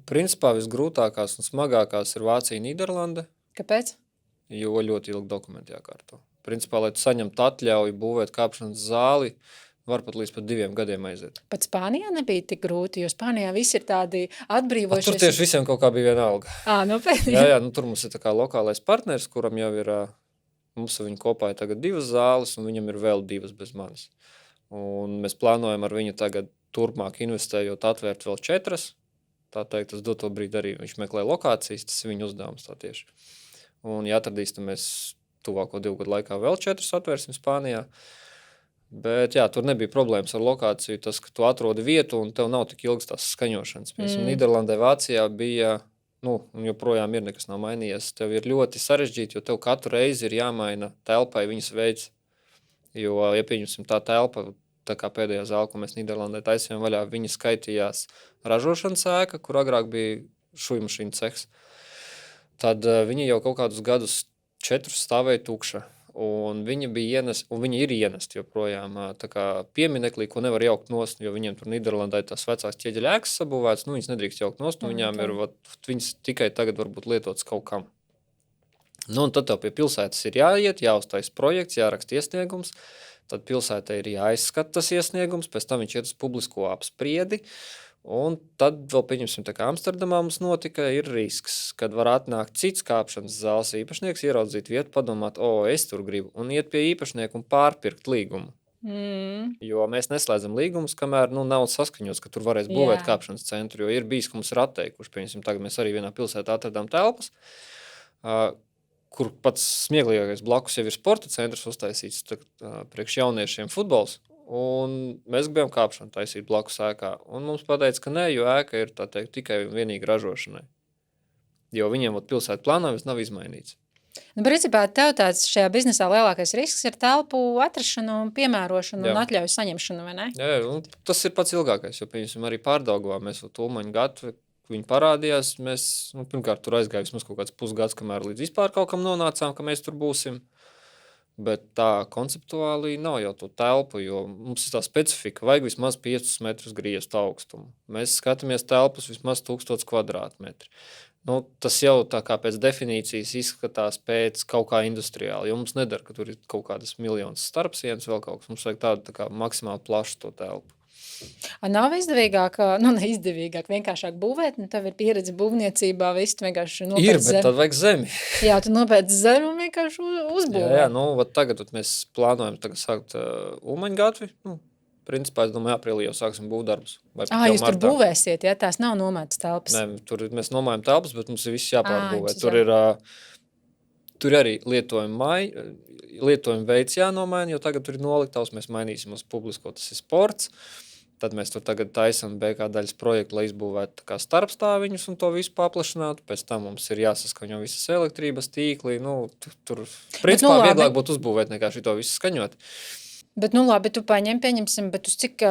Principā visgrūtākās un smagākās ir Vācija, Nīderlande. Kāpēc? Jo ļoti ilgi dokumenti jākārto. Principā, lai tu saņemtu atļauju būvēt kāpšanas zāli, var pat līdz 2 gadiem aiziet. Pat Spānijā nebija tik grūti, jo Spānijā visi ir tādi atbrīvojušies. Tur tieši visiem kaut kā bija vienalga. Nopietni. Jā, tur mums ir tā kā lokālais partners, kuram jau ir, mums ar viņu kopā ir tagad 2 zāles, un viņam ir vēl 2 bez manis. Un mēs plānojam ar viņu tagad turpmāk investējot atvērt vēl 4. Tā teikt, uz doto brīdi arī viņš meklē lokācijas, tas ir viņa uzdevums tā tieši. Un ja atradīs, tad mēs tuvāko 2 gadu laikā vēl 4 atvērsim Spānijā. Bet jā, tur nebija problēmas ar lokāciju, tas, ka tu atrodi vietu un tev nav tik ilgas tās skaņošanas. Nīderlandē, Vācijā bija, un joprojām ir nekas nav mainījies. Tev ir ļoti sarežģīti, jo tev katru reizi ir jāmaina telpai viņas veids. Jo, ja pieņemsim tā telpa, tā kā pēdējā zāle, ko mēs Nīderlandē taisījām vaļā, viņa skaitījās ražošanas ēka, kur agrāk bija šujmašīnu cehs. Tad viņa jau kaut kādus gadus 4 stāvēja tukša. Un viņa bija un viņa ir ienest joprojām tā kā pieminekli, ko nevar jaukt nost, jo viņiem tur Nīderlandē tās vecās ķieģeļa ēkas sabūvētas, viņas nedrīkst jaukt nost, un viņām ir, viņas tikai tagad varbūt lietotas kaut kam. Un tad tev pie pilsētas ir jāiet, jāuztais projekts, jāraksta iesniegums, tad pilsētai ir jāizskata tas iesniegums, pēc tam viņš iet uz publisko apspriedi, Un tad vēl, pieņemsim, tā kā Amsterdamā mums notika, ir risks, kad var atnākt cits kāpšanas zāles īpašnieks, ieraudzīt vietu, padomāt, es tur gribu, un iet pie īpašnieku un pārpirkt līgumu. Jo mēs neslēdzam līgumus, kamēr nav saskaņots, ka tur varēs būvēt kāpšanas centru, jo ir bijis, ka mums ir atteikuši. Pieņemsim, tagad mēs arī vienā pilsētā atradām telpas, kur pats smieklīgākais blakus jau ir sporta centrs uztaisīts priekš jauniešiem futbols. Un mēs gribējām kāpšanu taisīt blakus ēkā. Un mums pateica, ka nē, jo ēka ir tikai un vienīgi ražošanai. Jo viņiem pilsētu plānā viss nav izmainīts. Principā tev tāds šajā biznesā lielākais risks ir telpu atrašanu, piemērošanu un atļauju saņemšanu, vai ne? Jā, tas ir pats ilgākais, jo, pieņemsim, arī Pārdaugavā mēs Ulmaņu gadu, viņi parādījās, mēs, pirmkārt, tur aizgāja vismaz kaut kāds pusgads, kamēr līdz vispār kaut kam nonācām, ka mēs tur būsim. Bet tā konceptuāli nav jau to telpu, jo mums ir tā specifika, vajag vismaz 5 metrus griestu augstumu. Mēs skatāmies telpus vismaz 1000 kvadrātmetri. Tas jau tā kā pēc definīcijas izskatās pēc kaut kā industriāli, jo mums nedara, ka tur ir kaut kādas miljonas starpsienas vēl kaut kas. Mums vajag tādu tā kā maksimāli plašu to telpu. Nav izdevīgāk, neizdevīgāk, vienkāršāk būvēt, tev ir pieredze būvniecībā, viss vienkārši nopēc zemi. Ir, bet tad vajag zemi. Jā, tu nopēc zemi un vienkārši uzbūvē. Jā, tagad mēs plānojam sākt Ulmaņu gatvi. Principā, es domāju, aprīlī jau sāksim būvdarbus. Jūs tur būvēsiet, ja? Tās nav nomētas telpas? Nē, tur mēs nomājam telpas, bet mums ir viss jāpārbūvē. Tur ir arī lietojuma veids jānomaina, jo tagad tur ir noliktavs, mēs mainīsim uz publisko, tas ir sports. Tad mēs tur tagad taisam BK daļas projektu, lai izbūvētu starpstāviņus un to visu paplašinātu. Pēc tam mums ir jāsaskaņo visas elektrības tīkli. Tur principā vieglāk būtu uzbūvēt nekā šito visu skaņot. Bet, labi, tu pieņemsim, bet uz cik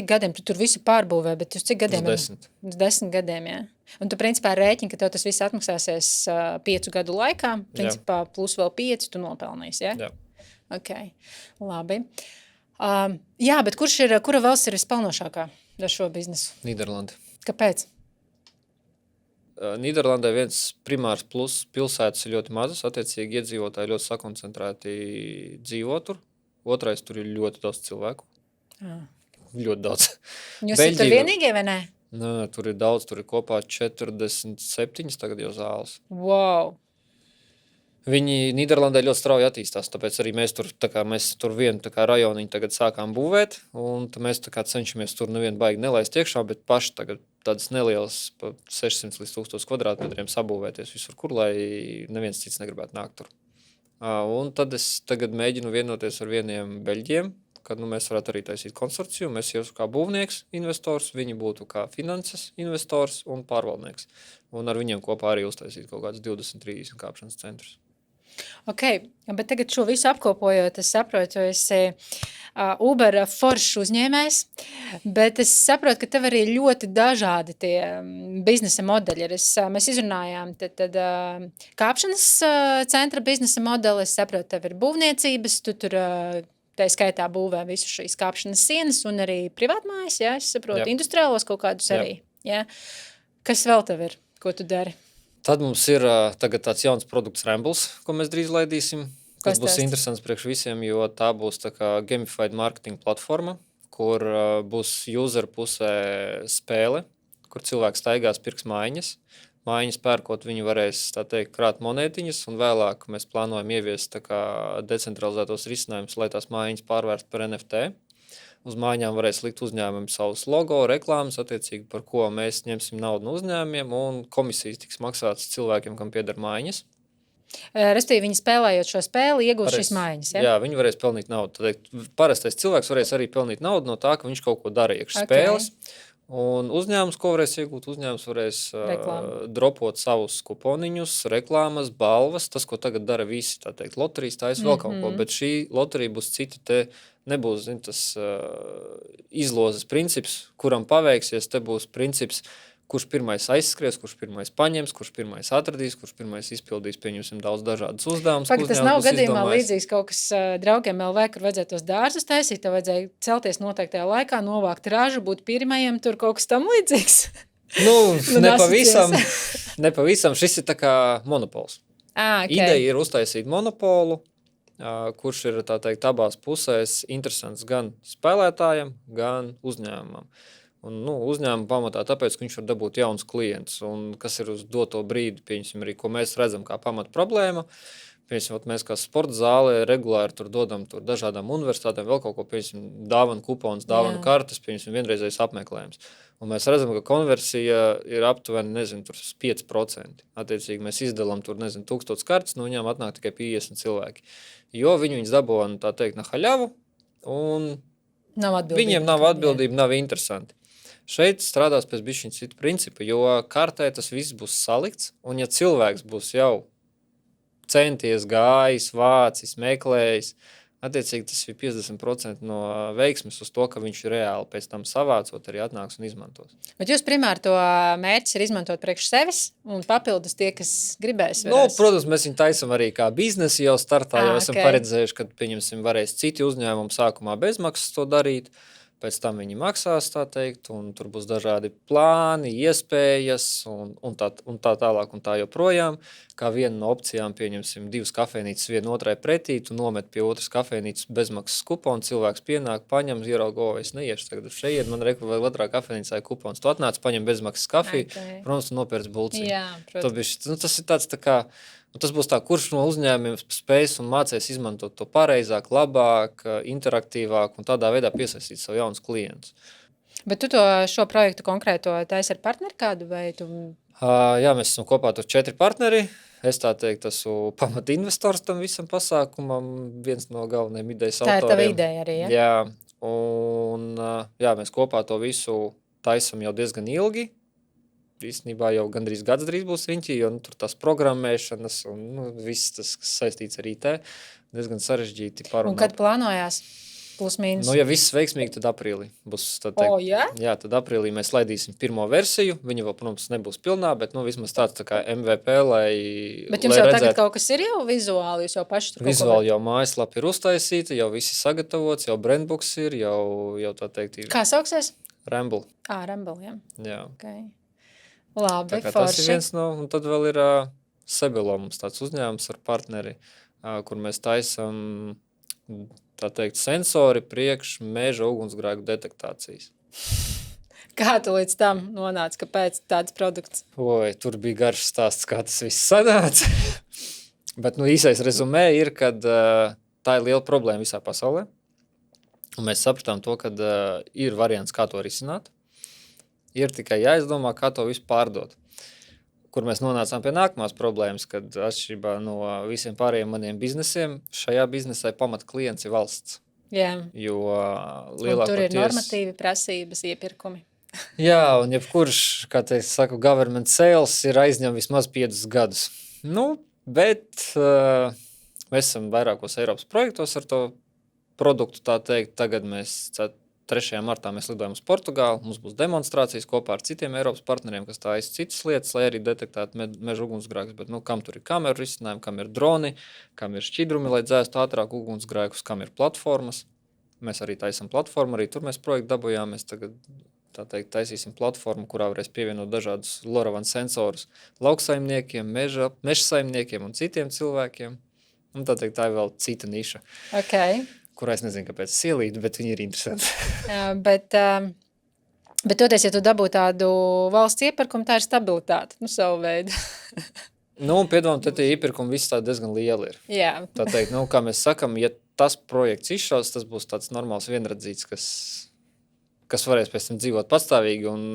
gadiem tu tur visu pārbūvē, bet uz cik gadiem? Uz 10. Uz 10 gadiem, jā. Un tu principā rēķini, ka tev tas viss atmaksāsies 5 gadu laikā, principā plus vēl 5 tu nopelnīsi, jā? Jā. Ok, labi. Jā, bet kura valsts ir vispelnošākā ar šo biznesu? Nīderlanda. Kāpēc? Nīderlandē viens primārs plus pilsētas ir ļoti mazas, attiecīgi iedzīvotāji ļoti sakoncentrēti dzīvo tur. Otrais, tur ir ļoti daudz cilvēku. Ļoti daudz. Jūs esat tur vienīgie, vai ne? Nē, tur ir daudz, tur ir kopā 47 tagad jau zāles. Wow! Viņi Nīderlandē ļoti strauji attīstās, tāpēc arī mēs tur vienu rajoniņu tagad sākām būvēt, un mēs cenšamies tur nevienu baigi nelaist iekšā, bet paši tagad tādas nelielas, pa 600 līdz 1000 kvadrātmetriem sabūvēties visur, kur, lai neviens cits negribētu nākt tur. Un tad es tagad mēģinu vienoties ar vieniem beļģiem, kad mēs varētu arī taisīt konsorciju. Mēs jau kā būvnieks, investors, viņi būtu kā finanses investors un pārvaldnieks. Un ar viņiem kopā arī uztaisīt kaut kāds 20-30 kāpšanas centrus. Ok, bet tagad šo visu apkopojot, es saprotu, jo esi Uber foršs uzņēmējs, bet es saprotu, ka tev arī ļoti dažādi tie biznesa modeļi. Mēs izrunājām tad kāpšanas centra biznesa modeli, es saprotu, tev ir būvniecības, tu tur tā skaitā būvē visu šīs kāpšanas sienas un arī privātmājas, ja, es saprotu, industriālos kaut kādus arī. Ja. Kas vēl tev ir, ko tu dari? Tad mums ir tagad tāds jauns produkts Rambles, ko mēs drīz laidīsim. Tas būs interesants priekš visiem, jo tā būs tā kā gamified marketing platforma, kur būs user pusē spēle, kur cilvēks staigās pirks mājiņas. Mājiņas pērkot, viņi varēs, tā teikt, krāt monētiņas, un vēlāk mēs plānojam ieviest tā kā decentralizētos risinājumus, lai tās mājiņas pārvērst par NFT. Uz mājām varēs likt uzņēmumi savus logo, reklāmas, attiecīgi par ko mēs ņemsim naudu no uzņēmumiem, un komisijas tiks maksātas cilvēkiem, kam pieder mājiņas. Respektīvi, viņi spēlējot šo spēli, iegūst šīs mājiņas, ja? Jā, viņi varēs pelnīt naudu. Tad parastais cilvēks varēs arī pelnīt naudu no tā, ka viņš kaut ko dara iekš spēles. Un uzņēmums, ko varēs iegūt, uzņēmums varēs dropot savus kuponiņus, reklāmas, balvas, tas, ko tagad dara visi, tā teikt, loterijas, tā vēl kaut ko, bet šī loterija būs cita, te nebūs, tas izlozes princips, kuram paveiksies, te būs princips, kurš pirmais aizskries, kurš pirmais paņems, kurš pirmais atradīs, kurš pirmais izpildīs, pieņemsim daudz dažādas uzdevumus. Tas nav gadījumā līdzīgs kaut kas draugiem LV, kur vajadzēja tos dārzus taisīt, tev vajadzēja celties noteiktajā laikā, novākt ražu, būt pirmajiem, tur kaut kas tam līdzīgs. Nepavisam, šis ir tā kā monopols. Okay. Ideja ir uztaisīt monopolu, kurš ir, tā teikt, abās pusēs interesants gan spēlētājiem, gan uzņēmumam. Un, uzņēmuma pamatā tāpēc, ka viņš var dabūt jaunus klientus, un kas ir uz doto brīdi, pieņemsim arī, ko mēs redzam kā pamata problēma. Pieņemsim, mēs kā sporta zālē regulāri tur dodam tur dažādām universitātēm vēl kaut ko, pieņemsim, dāvanu kupons, dāvanu kartes, pieņemsim, vienreizējs apmeklējums. Un mēs redzam, ka konversija ir aptuveni, tur 5%. Attiecīgi mēs izdalām tur, 1000 kartes, no viņām atnāk tikai 50 cilvēki. Jo viņus dabūna, tā teikt, na haļavu, un viņiem nav atbildība, nav interesanti. Šeit strādās pēc bišķiņa citu principu, jo kartē tas viss būs salikts, un ja cilvēks būs jau centies, gājis, vācis, meklējis, attiecīgi tas ir 50% no veiksmes uz to, ka viņš reāli pēc tam savācot arī atnāks un izmantos. Bet jūs primāri to mērķis ir izmantot priekš sevis un papildus tie, kas gribēs? Protams, mēs viņu taisam arī kā biznesi jau startā, jau esam paredzējuši, ka, pieņemsim, varēs citi uzņēmumi sākumā bezmaksas to darīt, pēc tam viņi maksās, tā teikt, un tur būs dažādi plāni, iespējas un tā tālāk un tā joprojām. Kā viena no opcijām, pieņemsim, 2 kafejnīcas viena otrai pretī, tu nomet pie otras kafejnīcas bezmaksas kuponu, cilvēks pienāk, paņem, ieraugo, es neiešu tagad uz šeit, man reku vēl otrā kafejnīcā ir kupons. Tu atnāc, paņem bezmaksas kafiju, protams, tu nopērc bulciņu. Jā, protams. Tas ir tāds tā kā, tas būs tā, kurš no uzņēmumiem spējas un mācēs izmantot to pareizāk, labāk, interaktīvāk un tādā veidā piesaistīt savu jaunus klientus. Bet tu šo projektu konkrēto taisi ar partneri kādu vai tu? Jā, mēs esam kopā tur 4 partneri. Es tā teikt, esmu pamata investors tam visam pasākumam, viens no galvenajiem idejas autoriem. Tā ir tava ideja arī, ja? Jā, un mēs kopā to visu taisam jau diezgan ilgi. Īstenībā jau gandrīz gads drīz būs riņķī, jo tur tās programmēšanas un viss tas, kas saistīts ar IT, diezgan sarežģīti parunāt. Un kad plānojās? Plus mīnus? Ja viss veiksmīgi, tad aprīlī būs. Jā? Jā, tad aprīlī mēs laidīsim pirmo versiju. Viņa vēl, protams, nebūs pilnā, bet vismaz tāds tā kā MVP, lai Bet jums jau redzētu... tagad kaut kas ir jau vizuāli, jūs jau paši tur vizuāli jau mājaslapa ir uztaisīta, jau viss ir sagatavots, jau brandbooks ir, jau tā teikt ir. Kā sauksies? Ramble. Ramble, jā. Jā. Okay. Labi, forši. Tas ir viens no, un tad vēl ir Sebelo mums tāds uzņēmums ar partneri, kur mēs taisam, tā teikt, sensori priekš meža ugunsgrēku detektācijas. Kā tu līdz tam nonāci, kāpēc tāds produkts? Tur bija garš stāsts, kā tas viss sanāca. Bet īsais rezumē ir, kad tā ir liela problēma visā pasaulē. Un mēs sapratām to, ka ir variants, kā to risināt. Ir tikai jāizdomā, kā to visu pārdot. Kur mēs nonācām pie nākamās problēmas, kad atšķirībā no visiem pārējiem maniem biznesiem, šajā biznesē pamat klients ir valsts. Jā. Jo lielākoties... Tur ir normatīvi prasības, iepirkumi. Jā, un jebkurš, kā teikt, saku, government sales ir aizņem vismaz 5 gadus. Bet mēs esam vairākos Eiropas projektos ar to produktu, tā teikt. Tagad mēs 3. martā mēs lidojam uz Portugāli, mums būs demonstrācijas kopā ar citiem Eiropas partneriem, kas tā citas lietas, lai arī detektētu meža ugunsgrēkus, bet kam tur ir kameru risinājumi, kam ir droni, kam ir šķidrumi, lai dzēstu ātrāk ugunsgrēkus, kam ir platformas. Mēs arī taisam platformu, arī tur mēs projektu dabujām, mēs tagad, tā teikt, taisīsim platformu, kurā varēs pievienot dažādus LoRaWAN sensorus lauksaimniekiem, meža saimniekiem un citiem cilvēkiem. Un tā teikt, tā ir vēl cita niša. Okay. Kurā es nezinu, kāpēc es ielīdu, bet viņi ir interesanti. Bet toties, ja tu dabū tādu valsts iepirkumu, tā ir stabilitāte, savu veidu. Piedomā, tad tie iepirkumi viss tā diezgan lieli ir. Jā. Tā teikt, kā mēs sakam, ja tas projekts izšaus, tas būs tāds normāls vienredzīts, kas varēs pēc tam dzīvot pastāvīgi un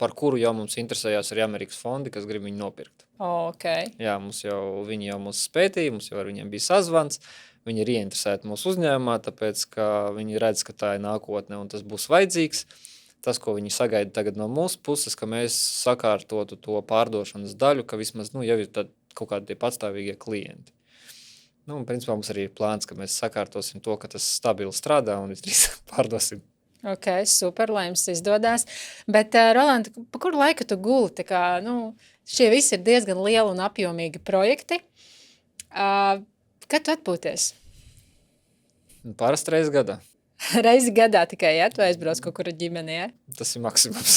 par kuru jau mums interesējās arī Amerikas fondi, kas grib viņu nopirkt. Okay. Jā, viņi jau mūs spētīja, mums jau ar viņiem bija sazvans. Viņi ir ieinteresēti mūsu uzņēmumā, tāpēc, ka viņi redz, ka tā ir nākotne un tas būs vajadzīgs. Tas, ko viņi sagaida tagad no mūsu puses, ka mēs sakārtotu to pārdošanas daļu, ka vismaz jau ir kaut kādi tie patstāvīgie klienti. Principā mums arī ir plāns, ka mēs sakārtosim to, ka tas stabili strādā un visdrīzāk pārdosim. Ok, super, lai jums izdodās. Bet, Rolanda, pa kuru laiku tu guli? Šie visi ir diezgan lieli un apjomīgi projekti. Kad tu atpūties? Parasti reizi gadā. Reizi gadā tikai, ja? Tu aizbrauc kaut kur ar ģimeni, ja? Tas ir maksimums.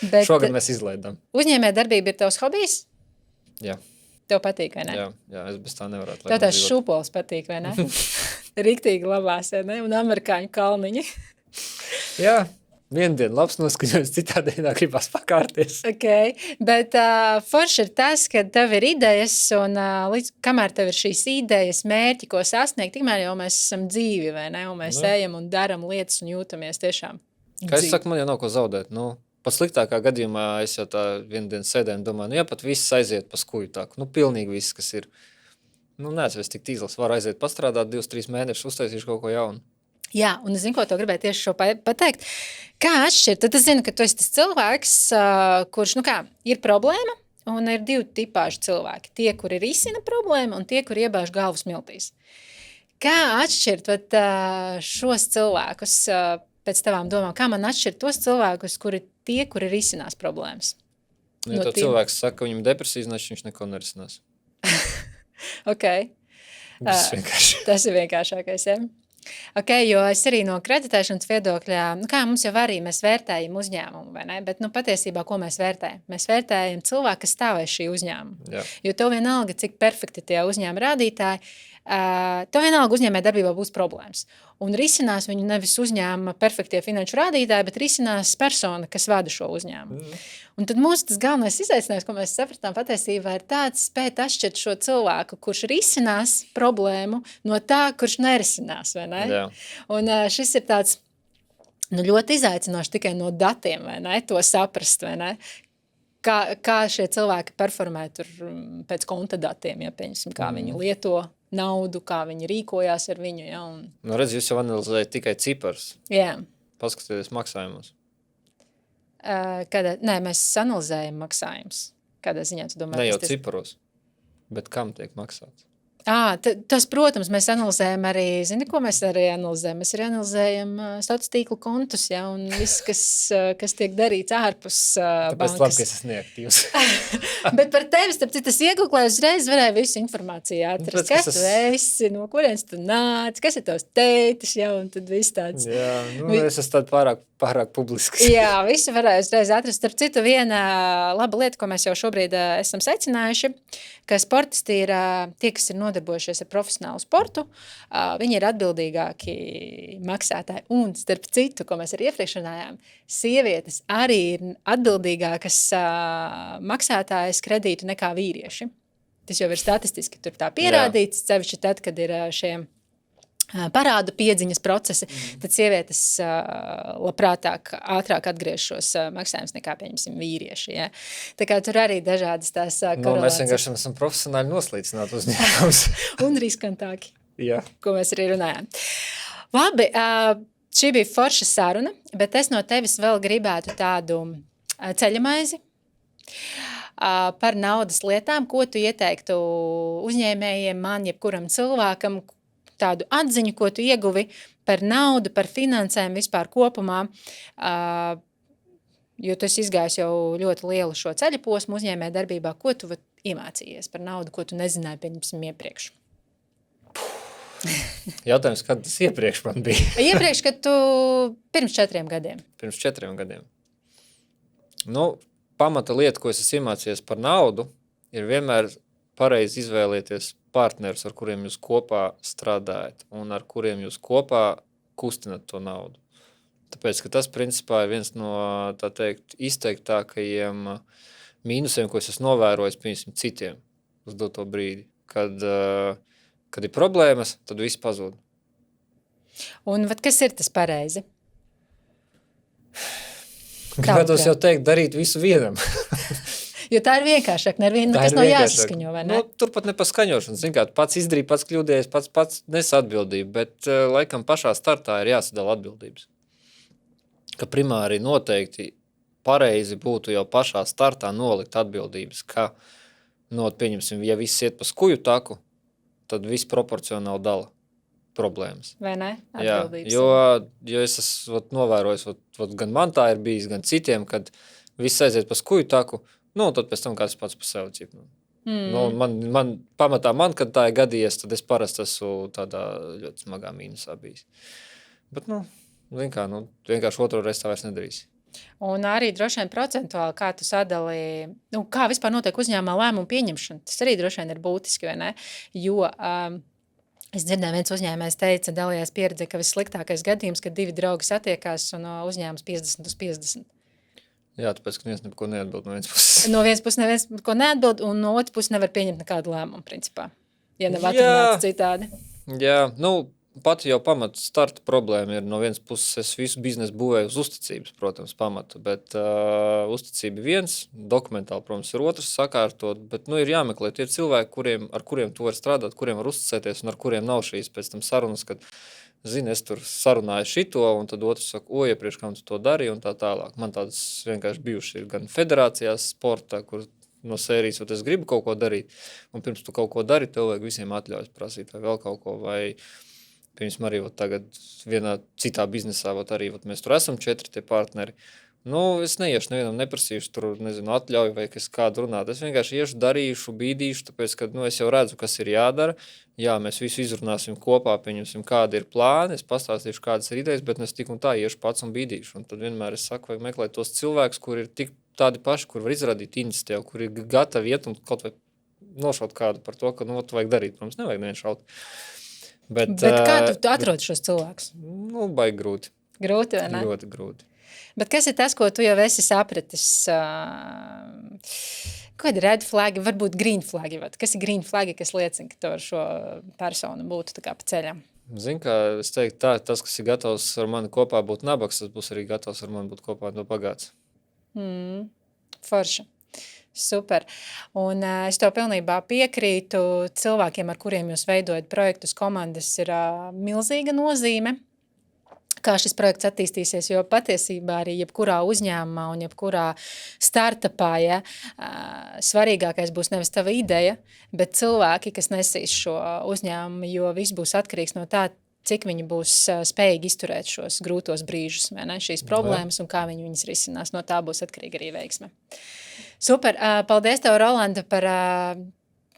Bet šogad mēs izlaidām. Uzņēmē darbība ir tavs hobijs? Jā. Tev patīk, vai ne? Jā, es bez tā nevarētu. Tev tās šūpols patīk, vai ne? Riktīgi labās, ja ne? Un amerikāņu kalniņi. Jā, vienu dienu labs noskaņojums, citā dienā gribas pakārties. Okay. Bet forši ir tas, ka tev ir idejas, un kamēr tev ir šīs idejas, mērķi, ko sasniegt, tikmēr jau mēs esam dzīvi, vai ne? Un mēs ejam un daram lietas un jūtamies tiešām Kā es saku, man jau nav ko zaudēt. Pat sliktākā gadījumā es jau tā vienu dienu sēdēju un domāju, pat viss aiziet pa skuju tā. Pilnīgi viss, kas ir. Neesmu es tik tīzlis, varu aiziet pastrādāt 2-3 mēnešus, uztaisīšu kaut ko jaunu. Jā, un es zinu, ko tu gribēji tieši šo pateikt. Kā atšķirt? Tad es zinu, ka tu esi tas cilvēks, kurš, ir problēma, un ir 2 tipāži cilvēki. Tie, kuri risina problēmu, un tie, kuri iebāž galvu smiltīs. Kā atšķirt šos cilvēkus pēc tavām domām? Kā man atšķirt tos cilvēkus, kuri risinās problēmas? Ja to cilvēks saka, ka viņam depresija, значит, viņš neko nerisinās. Ok. Tas ir vienkāršākais, ja? Okay, jo es arī no kreditēšanas viedokļā, mums jau arī mēs vērtējam uzņēmumu, vai ne? Bet patiesībā, ko mēs vērtējam? Mēs vērtējam cilvēku, kas stāv aiz šī uzņēmuma. Jā. Jo tev vienalga, cik perfekti tie uzņēmuma rādītāji, tev vienalga uzņēmē darbībā būs problēmas. Un risinās viņu nevis uzņēmuma perfektie finanšu rādītāji, bet risinās persona, kas vada šo uzņēmumu. Un tad mūsu tas galvenais izaicinājums, ko mēs sapratām patiesībā, ir tāds spēt atšķirt šo cilvēku, kurš risinās problēmu no tā, kurš nerisinās, vai ne? Jā. Un šis ir tāds ļoti izaicinoši tikai no datiem, vai ne? To saprast, vai ne? Kā šie cilvēki performē tur pēc konta datiem, ja pieņemsim, kā viņi lieto naudu, kā viņi rīkojās ar viņu. Ja, un... redz, jūs jau analizējat tikai cipars. Jā. Paskatieties maksājumos. Mēs analizējam maksājumus. Kādā ziņā tu domā? Ne jau ciparos, bet kam tiek maksāts? Tas, protams, mēs analizējam arī, zini, ko mēs arī analizējam? Mēs arī analizējam sociālo tīklu kontus, ja, un viss, kas tiek darīts ārpus bankas. Tāpēc labi, ka es esmu neaktīvs. Bet par tevi, starp citu, es iegūklēju uzreiz varēju visu informāciju atrast. Kas tu esi, no kurienes tu nāc, kas ir tavs tētis, ja, un tad viss tāds. Jā, es esmu tādu pārāk publisks. Jā, visu varēju uzreiz atrast. Starp citu, viena laba lieta, ko mēs jau šobrīd esam secinājuši, ka sportisti ir tie, kas ir nodarbojušies ar profesionālu sportu, viņi ir atbildīgāki maksātāji. Un, starp citu, ko mēs arī iepriekš runājām, sievietes arī ir atbildīgākas maksātājas kredītu nekā vīrieši. Tas jau ir statistiski tur tā pierādīts, sevišķi tad, kad ir šie parādu piedziņas procesi, tad sievietes labprātāk, ātrāk atgriež šos maksājumus nekā, pieņemsim, vīrieši. Ja? Tā kā tur arī dažādas tās korelācijas. Mēs vienkārši esam profesionāli noslīcināti uzņēmums. Un riskantāki, Jā. Ko mēs arī runājām. Labi, šī bija forša saruna, bet es no tevis vēl gribētu tādu ceļamaizi par naudas lietām, ko tu ieteiktu uzņēmējiem, man, jebkuram cilvēkam, tādu atziņu, ko tu ieguvi par naudu, par finansēm vispār kopumā, jo tu esi izgājis jau ļoti lielu šo ceļa posmu uzņēmē darbībā. Ko tu iemācījies par naudu, ko tu nezināji, pieņemsim, iepriekš? Jautājums, kad tas iepriekš man bija? Iepriekš, kad tu pirms 4 gadiem. Pirms 4 gadiem. Pamata lieta, ko es esmu iemācījies par naudu, ir vienmēr pareizi izvēlēties partnerus, ar kuriem jūs kopā strādājat un ar kuriem jūs kopā kustinat to naudu. Tāpēc, ka tas, principā, ir viens no, tā teikt, izteiktākajiem mīnusiem, ko es esmu novērojis, piemēram, citiem uz doto brīdi. Kad ir problēmas, tad viss pazūd. Un kas ir tas pareizi? Gribētos jau teikt, darīt visu vienam. Jo tā ir vienkāršāk, nekas nav jāsaskaņo, vai ne? Turpat ne pa skaņošanu. Zin kā, pats izdarīja, pats kļūdējies, pats nes atbildību, bet laikam pašā startā ir jāsadala atbildības. Ka primāri noteikti pareizi būtu jau pašā startā nolikt atbildības, ka, pieņemsim, ja viss iet pa skuju taku, tad viss proporcionāli dala problēmas. Vai ne? Atbildības. Jā, jo es esmu novērojis, gan man tā ir bijis, gan citiem, kad viss aiziet pa skuju taku, tad pēc tam kāds pats pa sevi cipnu. Pamatā, kad tā ir gadījies, tad es parasti esmu tādā ļoti smagā mīnusā bijis. Bet, vienkārši otru reizi tā vairs nedarīsi. Un arī droši vien procentuāli, kā tu sadali, kā vispār notiek uzņēmumā lēmumu pieņemšana, tas arī droši vien ir būtiski, vai ne? Jo Es dzirdēju, viens uzņēmējs teica, dalījās pieredze, ka vissliktākais gadījums, kad divi draugi satiekās un uzņēmums 50/50. Jā, tāpēc, ka neviens neko neatbild no vienas puses. No vienas puses neviens ko neatbild, un no otras puses nevar pieņemt nekādu lēmumu, principā. Ja nav atrunāts citādi. Jā, pat jau pamata starta problēma ir no vienas puses, es visu biznesu būvēju uz uzticības, protams, pamatu, bet uzticība viens, dokumentāli, protams, ir otrs sakārtot, bet, ir jāmeklē tie cilvēki, ar kuriem tu vari strādāt, kuriem var uzticēties un ar kuriem nav šīs pēc tam sarunas, kad, zini, es tur sarunāju šito, un tad otrs saka, iepriekš, kam tu to darīji, un tā tālāk. Man tādas vienkārši bijuši ir gan federācijās sportā, kur no sērijas, es gribu kaut ko darīt, un pirms tu kaut ko dari, tev vajag visiem atļaujas prasīt, vai vēl kaut ko, vai piemēram arī tagad vienā citā biznesā, arī mēs tur esam 4 tie partneri. Es neiešu nevienam, neprasīšu tur, atļauju vai kas kādu runāt. Es vienkārši iešu, darīšu, bīdīšu, tāpēc, ka, es jau redzu, kas ir jādara. Jā, mēs visu izrunāsim kopā, pieņemsim, kādi ir plāni, es pastāstīšu, kādas ir idejas, bet es tik un tā iešu pats un bīdīšu. Un tad vienmēr es saku, vajag meklēt tos cilvēkus, kur ir tik tādi paši, kur var izrādīt iniciatīvu, kur ir gatavi iet un kaut vai nošaut kādu par to, ka, tu vajag darīt. Protams, nevajag nevienu šaut. Bet kā tu atrodi šos cilvēkus? Baigi grūti. Grūti, vai ne? Ļoti grūti. Bet kas ir tas, ko tu jau esi sapratis? Kādi ir red flagi, varbūt green flagi? Kas ir green flagi, kas liecina, ka tu ar šo personu būtu tā kā pa ceļam? Zini, kā es teiktu, tas, kas ir gatavs ar mani kopā būt nabaks, tas būs arī gatavs ar mani būt kopā no bagāts. Forša. Super. Un es tev pilnībā piekrītu. Cilvēkiem, ar kuriem jūs veidojat projektus, komandas, ir milzīga nozīme, kā šis projekts attīstīsies, jo patiesībā arī jebkurā uzņēmumā un jebkurā startupā, svarīgākais būs nevis tava ideja, bet cilvēki, kas nesīs šo uzņēmumu, jo viss būs atkarīgs no tā, cik viņi būs spējīgi izturēt šos grūtos brīžus, vai ne, šīs problēmas un kā viņi viņas risinās. No tā būs atkarīga arī veiksme. Super. Paldies tev, Rolanda, par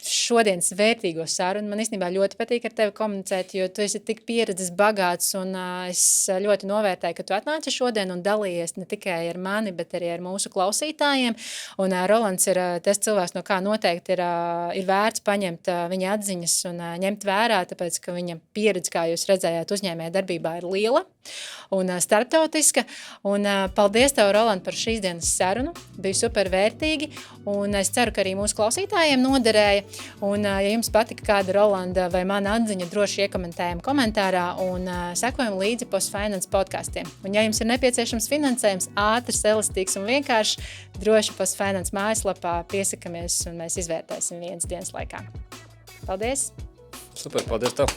šodienas vērtīgo sarunu. Man īstenībā ļoti patīk ar tevi komunicēt, jo tu esi tik pieredzes bagāts, un es ļoti novērtēju, ka tu atnāci šodien un dalījies ne tikai ar mani, bet arī ar mūsu klausītājiem. Un Rolands ir tas cilvēks, no kā noteikti ir vērts paņemt viņa atziņas un ņemt vērā, tāpēc, ka viņa pieredze, kā jūs redzējāt, uzņēmēja darbībā ir liela un starptautiska. Un paldies tev, Roland, par šīs dienas sarunu. Bija super vērtīgi, un es ceru, ka arī mūsu klausītājiem noderēja. Un, ja jums patika kāda Rolanda vai mana atziņa, droši iekomentējam komentārā un sekojam līdzi PostFinance podkastiem. Un, ja jums ir nepieciešams finansējums, ātrs, elastīgs un vienkārši, droši PostFinance mājaslapā piesakamies un mēs izvērtēsim vienas dienas laikā. Paldies! Super, paldies tev!